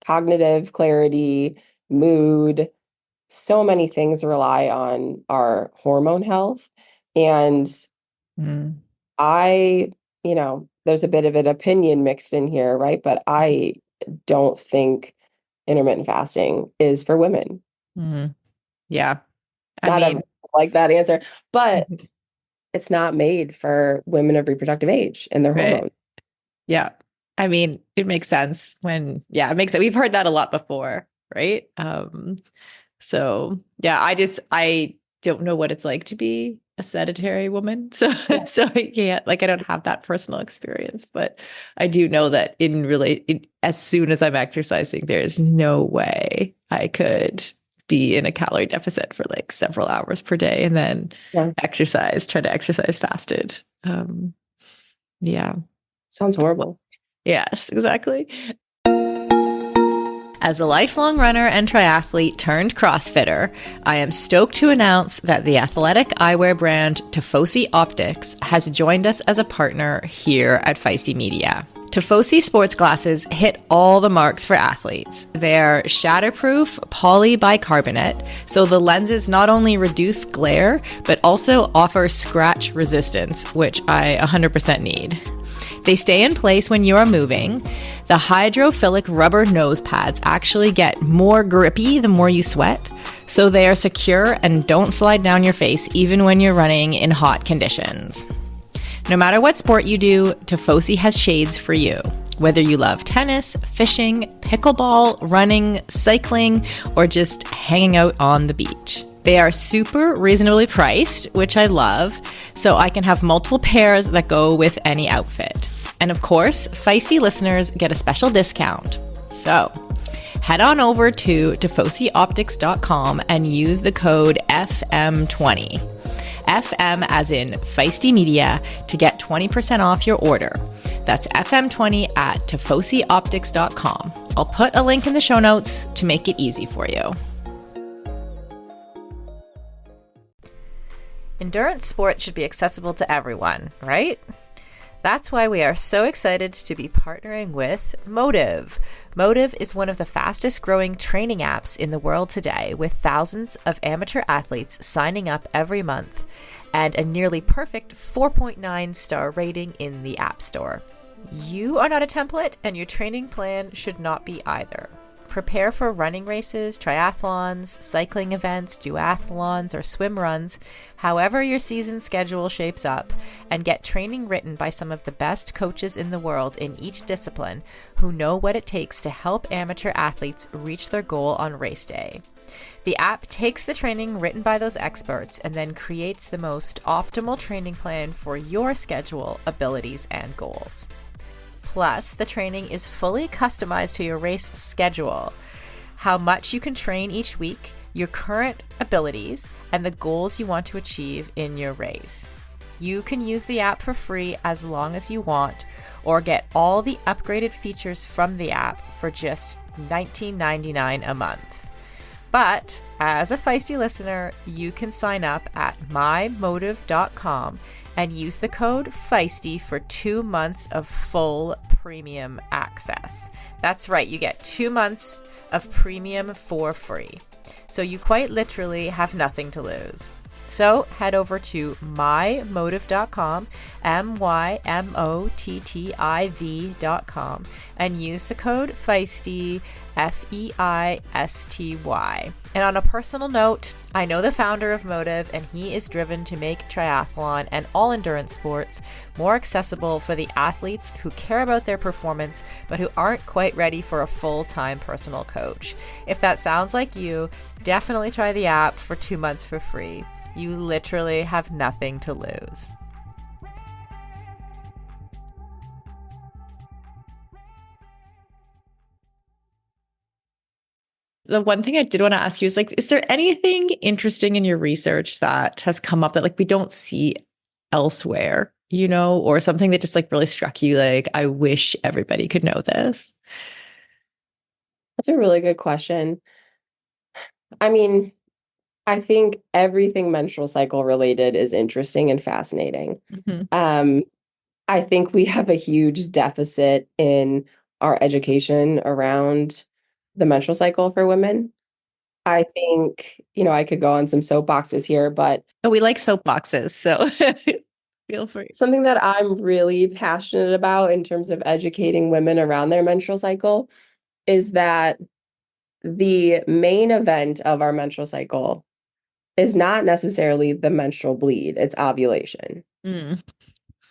Speaker 2: cognitive clarity, mood, so many things rely on our hormone health. And
Speaker 3: Mm.
Speaker 2: I, there's a bit of an opinion mixed in here, right? But I don't think intermittent fasting is for women.
Speaker 3: Mm. Yeah. I
Speaker 2: Not
Speaker 3: mean,
Speaker 2: everyone like that answer, but
Speaker 3: mhm.
Speaker 2: it's not made for women of reproductive age and their
Speaker 3: Right.
Speaker 2: hormones.
Speaker 3: Yeah. I mean, it makes sense it makes sense. We've heard that a lot before, right? So yeah, I don't know what it's like to be a sedentary woman. So
Speaker 2: Yeah.
Speaker 3: so I can't, like, I don't have that personal experience, but I do know that as soon as I'm exercising, there's no way I could be in a calorie deficit for like several hours per day and then
Speaker 2: Yeah.
Speaker 3: try to exercise fasted. Yeah.
Speaker 2: Sounds horrible.
Speaker 3: Yes, exactly. As a lifelong runner and triathlete turned CrossFitter, I am stoked to announce that the athletic eyewear brand Tifosi Optics has joined us as a partner here at Feisty Media. Tifosi sports glasses hit all the marks for athletes. They're shatterproof polybicarbonate, so the lenses not only reduce glare, but also offer scratch resistance, which I 100% need. They stay in place when you are moving. The hydrophilic rubber nose pads actually get more grippy the more you sweat, so they are secure and don't slide down your face even when you're running in hot conditions. No matter what sport you do, Tifosi has shades for you. Whether you love tennis, fishing, pickleball, running, cycling, or just hanging out on the beach. They are super reasonably priced, which I love, so I can have multiple pairs that go with any outfit. And of course, Feisty listeners get a special discount. So head on over to tifosioptics.com and use the code FM20. FM as in Feisty Media to get 20% off your order. That's FM20 at tifosioptics.com. I'll put a link in the show notes to make it easy for you.
Speaker 1: Endurance sports should be accessible to everyone, right? That's why we are so excited to be partnering with Motive. Motive is one of the fastest growing training apps in the world today, with thousands of amateur athletes signing up every month and a nearly perfect 4.9 star rating in the App Store. You are not a template, and your training plan should not be either. Prepare for running races, triathlons, cycling events, duathlons, or swim runs, however your season schedule shapes up, and get training written by some of the best coaches in the world in each discipline who know what it takes to help amateur athletes reach their goal on race day. The app takes the training written by those experts and then creates the most optimal training plan for your schedule, abilities, and goals. Plus, the training is fully customized to your race schedule, how much you can train each week, your current abilities, and the goals you want to achieve in your race. You can use the app for free as long as you want, or get all the upgraded features from the app for just $19.99 a month. But as a Feisty listener, you can sign up at mymotive.com and use the code Feisty for 2 months of full premium access. That's right, you get 2 months of premium for free. So you quite literally have nothing to lose. So head over to mymotive.com, mymotiv.com, and use the code Feisty, Feisty. And on a personal note, I know the founder of Motive, and he is driven to make triathlon and all endurance sports more accessible for the athletes who care about their performance but who aren't quite ready for a full-time personal coach. If that sounds like you, definitely try the app for 2 months for free. You literally have nothing to lose.
Speaker 3: The one thing I did want to ask you is, like, is there anything interesting in your research that has come up that, like, we don't see elsewhere or something that just like really struck you? Like, I wish everybody could know this.
Speaker 2: That's a really good question. I mean, I think everything menstrual cycle related is interesting and fascinating.
Speaker 3: Mhm.
Speaker 2: Um, I think we have a huge deficit in our education around the menstrual cycle for women. I think, I could go on some soapboxes here, but
Speaker 3: Oh, we like soapboxes, so feel free.
Speaker 2: something that I'm really passionate about in terms of educating women around their menstrual cycle is that the main event of our menstrual cycle is not necessarily the menstrual bleed, it's ovulation.
Speaker 3: Mm.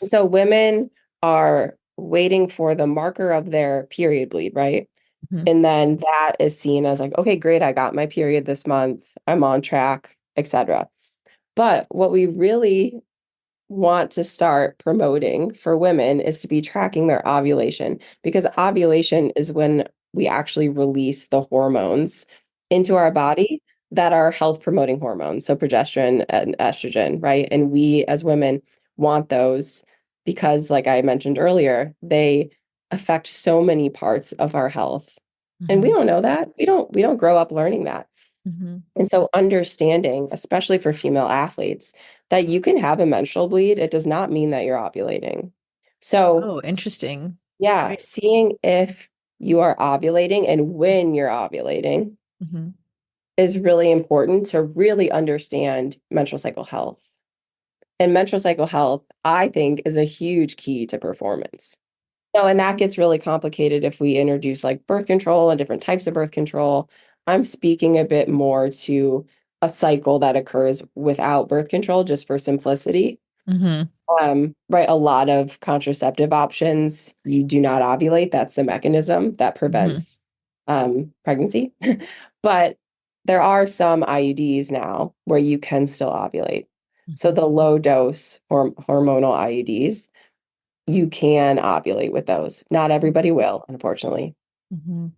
Speaker 2: So women are waiting for the marker of their period bleed, right?
Speaker 3: Mhm.
Speaker 2: And then that is seen as like, okay, great, I got my period this month, I'm on track, etc. But what we really want to start promoting for women is to be tracking their ovulation, because ovulation is when we actually release the hormones into our body that are health promoting hormones, so progesterone and estrogen, right? And we as women want those because, like I mentioned earlier, they affect so many parts of our health. And we
Speaker 3: Mhm.
Speaker 2: don't know that. We don't grow up learning that.
Speaker 3: Mhm.
Speaker 2: And so understanding, especially for female athletes, that you can have a menstrual bleed, it does not mean that you're ovulating. So,
Speaker 3: Oh, interesting.
Speaker 2: yeah,
Speaker 3: Right.
Speaker 2: seeing if you are ovulating and when you're ovulating
Speaker 3: Mhm.
Speaker 2: is really important to really understand menstrual cycle health. And menstrual cycle health, I think, is a huge key to performance. No, and that gets really complicated if we introduce like birth control and different types of birth control. I'm speaking a bit more to a cycle that occurs without birth control, just for simplicity.
Speaker 3: Mhm.
Speaker 2: Right, a lot of contraceptive options, you do not ovulate. That's the mechanism that
Speaker 3: Mhm.
Speaker 2: prevents pregnancy. But there are some IUDs now where you can still ovulate. So
Speaker 3: Mhm.
Speaker 2: the low dose hormonal IUDs, you can ovulate with those. Not everybody will, unfortunately.
Speaker 3: Mhm.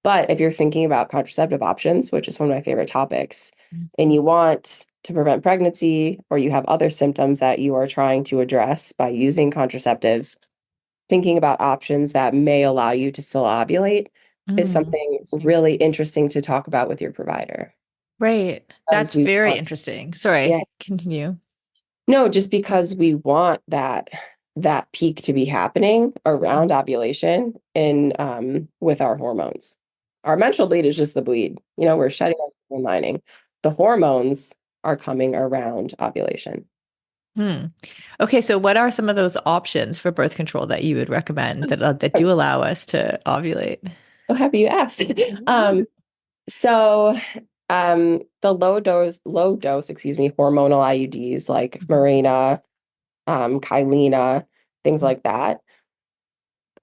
Speaker 2: But if you're thinking about contraceptive options, which is one of my favorite topics,
Speaker 3: Mhm.
Speaker 2: and you want to prevent pregnancy or you have other symptoms that you are trying to address by using contraceptives, thinking about options that may allow you to still ovulate is
Speaker 3: Mm.
Speaker 2: something
Speaker 3: Interesting.
Speaker 2: really interesting to talk about with your provider.
Speaker 3: Right.
Speaker 2: Because
Speaker 3: That's
Speaker 2: we
Speaker 3: very
Speaker 2: want,
Speaker 3: interesting.
Speaker 2: yeah,
Speaker 3: Sorry, continue.
Speaker 2: no, just because we want that peak to be happening around ovulation in with our hormones. Our menstrual bleed is just the bleed. We're shedding our hormone lining. The hormones are coming around ovulation.
Speaker 3: Hmm. Okay, so what are some of those options for birth control that you would recommend that
Speaker 2: I'm
Speaker 3: do allow us to ovulate?
Speaker 2: so happy you asked. So the low dose, excuse me, hormonal IUDs like Mirena, Kylena, things like that.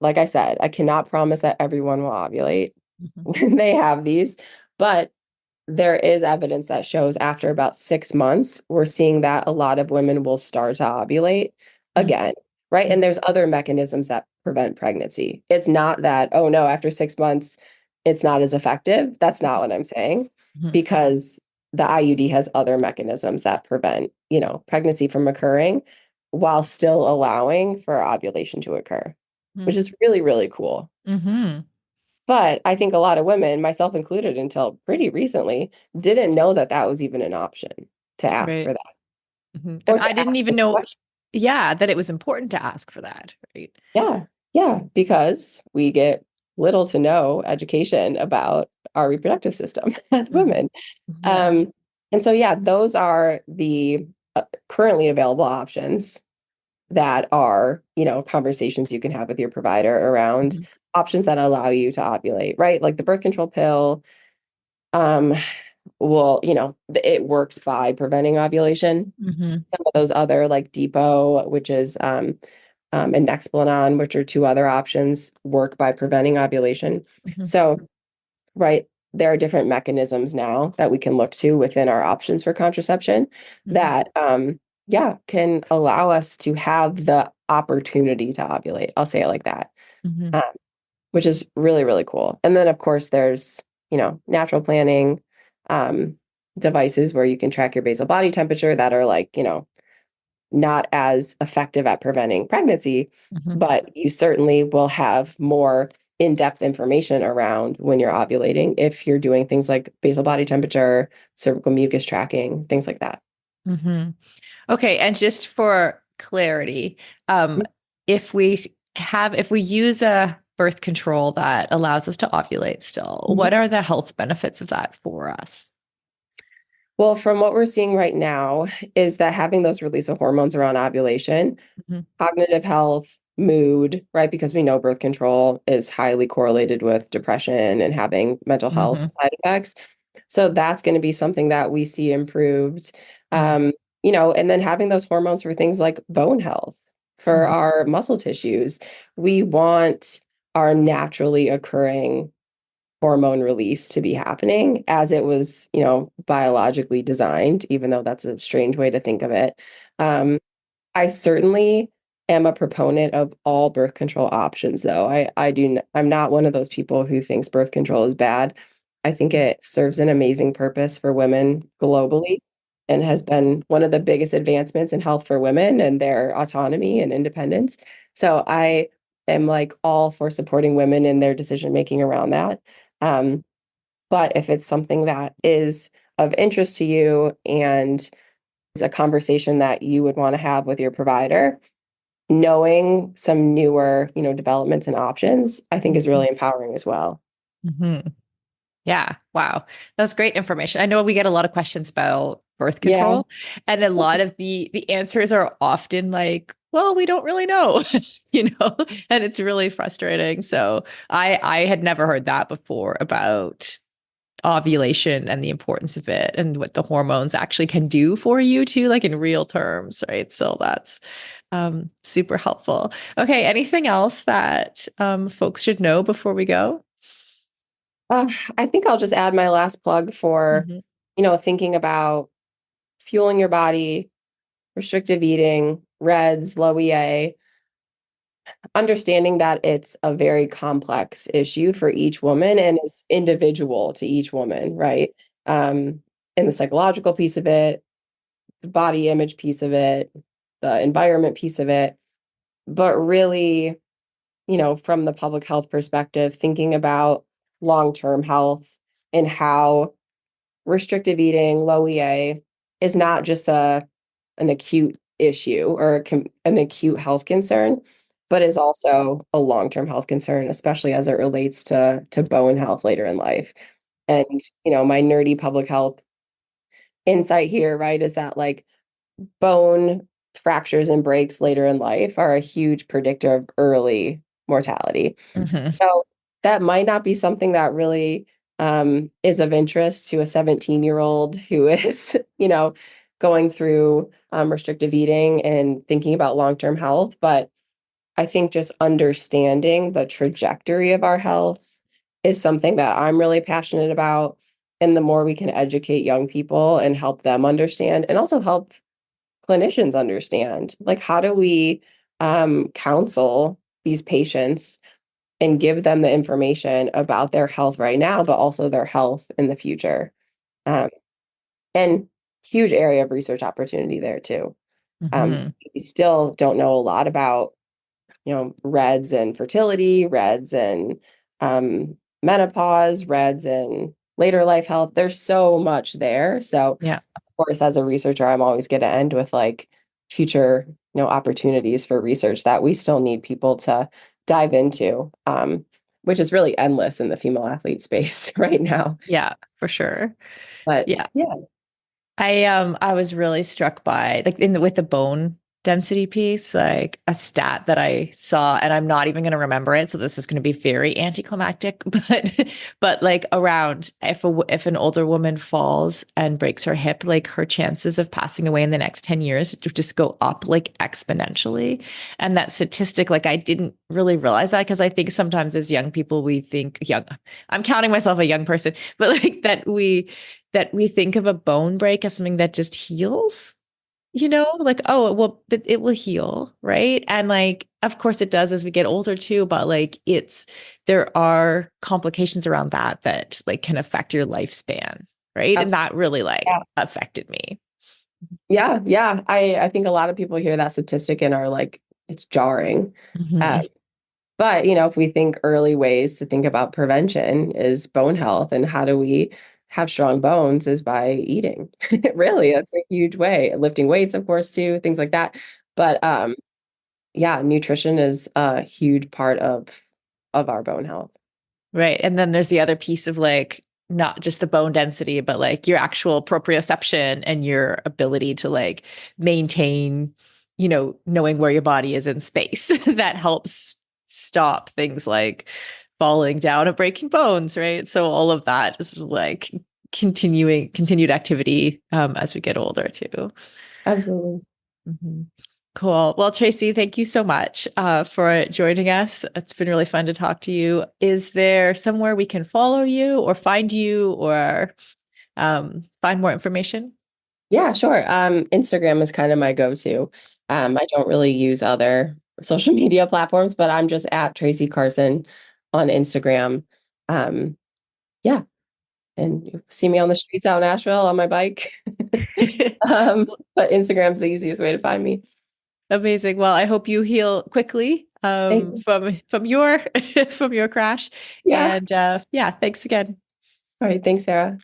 Speaker 2: Like I said, I cannot promise that everyone will ovulate
Speaker 3: Mhm.
Speaker 2: when they have these, but there is evidence that shows after about 6 months, we're seeing that a lot of women will start to ovulate
Speaker 3: Mhm.
Speaker 2: again, right? And there's other mechanisms that prevent pregnancy. It's not that, oh no, after 6 months, it's not as effective. That's not what I'm saying,
Speaker 3: Mhm.
Speaker 2: because the IUD has other mechanisms that prevent, pregnancy from occurring while still allowing for ovulation to occur, which is really, really cool.
Speaker 3: Mhm.
Speaker 2: But I think a lot of women, myself included until pretty recently, didn't know that that was even an option to ask
Speaker 3: Right.
Speaker 2: for that
Speaker 3: Mhm.
Speaker 2: or
Speaker 3: And I
Speaker 2: to
Speaker 3: didn't
Speaker 2: ask the
Speaker 3: even know,
Speaker 2: question.
Speaker 3: yeah, that it was important to ask for that, right?
Speaker 2: Yeah, yeah, because we get little to no education about our reproductive system as
Speaker 3: Mhm.
Speaker 2: women.
Speaker 3: Yeah.
Speaker 2: Um, and so, yeah, those are the currently available options that are, conversations you can have with your provider around
Speaker 3: Mhm.
Speaker 2: options that allow you to ovulate, right? Like the birth control pill. Um, Well, it works by preventing ovulation.
Speaker 3: Mhm.
Speaker 2: Some of those other like Depot, which is and Nexplanon, which are two other options, work by preventing ovulation.
Speaker 3: Mhm.
Speaker 2: So, right, there are different mechanisms now that we can look to within our options for contraception
Speaker 3: Mhm.
Speaker 2: that yeah, can allow us to have the opportunity to ovulate. I'll say it like that.
Speaker 3: Mhm.
Speaker 2: Um, which is really, really cool. And then, of course, there's, natural planning um, devices where you can track your basal body temperature that are like, not as effective at preventing pregnancy,
Speaker 3: Mhm.
Speaker 2: but you certainly will have more in-depth information around when you're ovulating if you're doing things like basal body temperature, cervical mucus tracking, things like that.
Speaker 3: Mhm. Okay, and just for clarity, if we use a birth control that allows us to ovulate still,
Speaker 2: Mhm.
Speaker 3: what are the health benefits of that for us?
Speaker 2: Well, from what we're seeing right now is that having those release of hormones around ovulation,
Speaker 3: Mhm.
Speaker 2: cognitive health, mood, right? Because we know birth control is highly correlated with depression and having mental health
Speaker 3: Mhm.
Speaker 2: side effects. So that's going to be something that we see improved.
Speaker 3: Mhm.
Speaker 2: And then having those hormones for things like bone health, for
Speaker 3: Mhm.
Speaker 2: our muscle tissues. We want our naturally occurring hormone release to be happening as it was, biologically designed, even though that's a strange way to think of it. Um, I certainly am a proponent of all birth control options, though. I'm not one of those people who thinks birth control is bad. I think it serves an amazing purpose for women globally and has been one of the biggest advancements in health for women and their autonomy and independence. So I am like all for supporting women in their decision making around that. Um, but if it's something that is of interest to you and is a conversation that you would want to have with your provider, knowing some newer, developments and options, I think is really empowering as well.
Speaker 3: Mhm. Yeah. Wow. That's great information. I know we get a lot of questions about birth
Speaker 2: Yeah.
Speaker 3: control, and a lot of the answers are often like, well, we don't really know, and it's really frustrating. So I had never heard that before about ovulation and the importance of it and what the hormones actually can do for you too, like in real terms, right? So that's super helpful. Okay, anything else that folks should know before we go?
Speaker 2: Uh, I think I'll just add my last plug for,
Speaker 3: Mhm.
Speaker 2: thinking about fueling your body, restrictive eating, REDS, low EA, understanding that it's a very complex issue for each woman and is individual to each woman, right? Um, and the psychological piece of it, the body image piece of it, the environment piece of it, but really, from the public health perspective, thinking about long-term health and how restrictive eating, low EA is not just an acute issue or an acute health concern, but is also a long-term health concern, especially as it relates to bone health later in life. And, my nerdy public health insight here, right, is that like bone fractures and breaks later in life are a huge predictor of early mortality.
Speaker 3: Mhm.
Speaker 2: So that might not be something that really is of interest to a 17-year-old who is, going through restrictive eating and thinking about long-term health. But I think just understanding the trajectory of our health is something that I'm really passionate about. And the more we can educate young people and help them understand, and also help clinicians understand, like, how do we counsel these patients and give them the information about their health right now, but also their health in the future. Um, and huge area of research opportunity there too.
Speaker 3: Mhm.
Speaker 2: We still don't know a lot about, REDS and fertility, REDS and menopause, REDS and later life health. There's so much there. So,
Speaker 3: Yeah.
Speaker 2: of course, as a researcher, I'm always going to end with like future, opportunities for research that we still need people to dive into, which is really endless in the female athlete space right now.
Speaker 3: Yeah, for sure.
Speaker 2: But
Speaker 3: Yeah.
Speaker 2: yeah,
Speaker 3: I was really struck by like with the bone density piece, like a stat that I saw, and I'm not even going to remember it, so this is going to be very anticlimactic, but like around if an older woman falls and breaks her hip, like her chances of passing away in the next 10 years just go up like exponentially. And that statistic, like I didn't really realize that because I think sometimes as young people we think young, I'm counting myself a young person, but like that we think of a bone break as something that just heals, like, oh, well, but it will heal, right? And like, of course it does as we get older too, but like there are complications around that like can affect your lifespan, right? And
Speaker 2: absolutely.
Speaker 3: that really like
Speaker 2: Yeah.
Speaker 3: affected me.
Speaker 2: Yeah, yeah. I think a lot of people hear that statistic and are like, it's jarring. Uh,
Speaker 3: Mhm.
Speaker 2: but if we think early ways to think about prevention is bone health, and how do we have strong bones is by eating. Really, that's a huge way. Lifting weights, of course, too, things like that. But yeah, nutrition is a huge part of our bone health.
Speaker 3: Right. And then there's the other piece of like not just the bone density, but like your actual proprioception and your ability to like maintain, knowing where your body is in space. That helps stop things like falling down and breaking bones, right? So all of that is like continued activity as we get older too.
Speaker 2: Absolutely.
Speaker 3: Mhm. Cool. Well, Traci, thank you so much for joining us. It's been really fun to talk to you. Is there somewhere we can follow you or find you or find more information?
Speaker 2: Yeah, sure. Instagram is kind of my go-to. I don't really use other social media platforms, but I'm just at Traci Carson on Instagram. Um, yeah, and you see me on the streets out in Asheville on my bike. Um, but Instagram's the easiest way to find me.
Speaker 3: Amazing. Well, I hope you heal quickly
Speaker 2: Thank you.
Speaker 3: from your from your crash.
Speaker 2: Yeah.
Speaker 3: And yeah, thanks again.
Speaker 2: All right. Thanks, Sarah.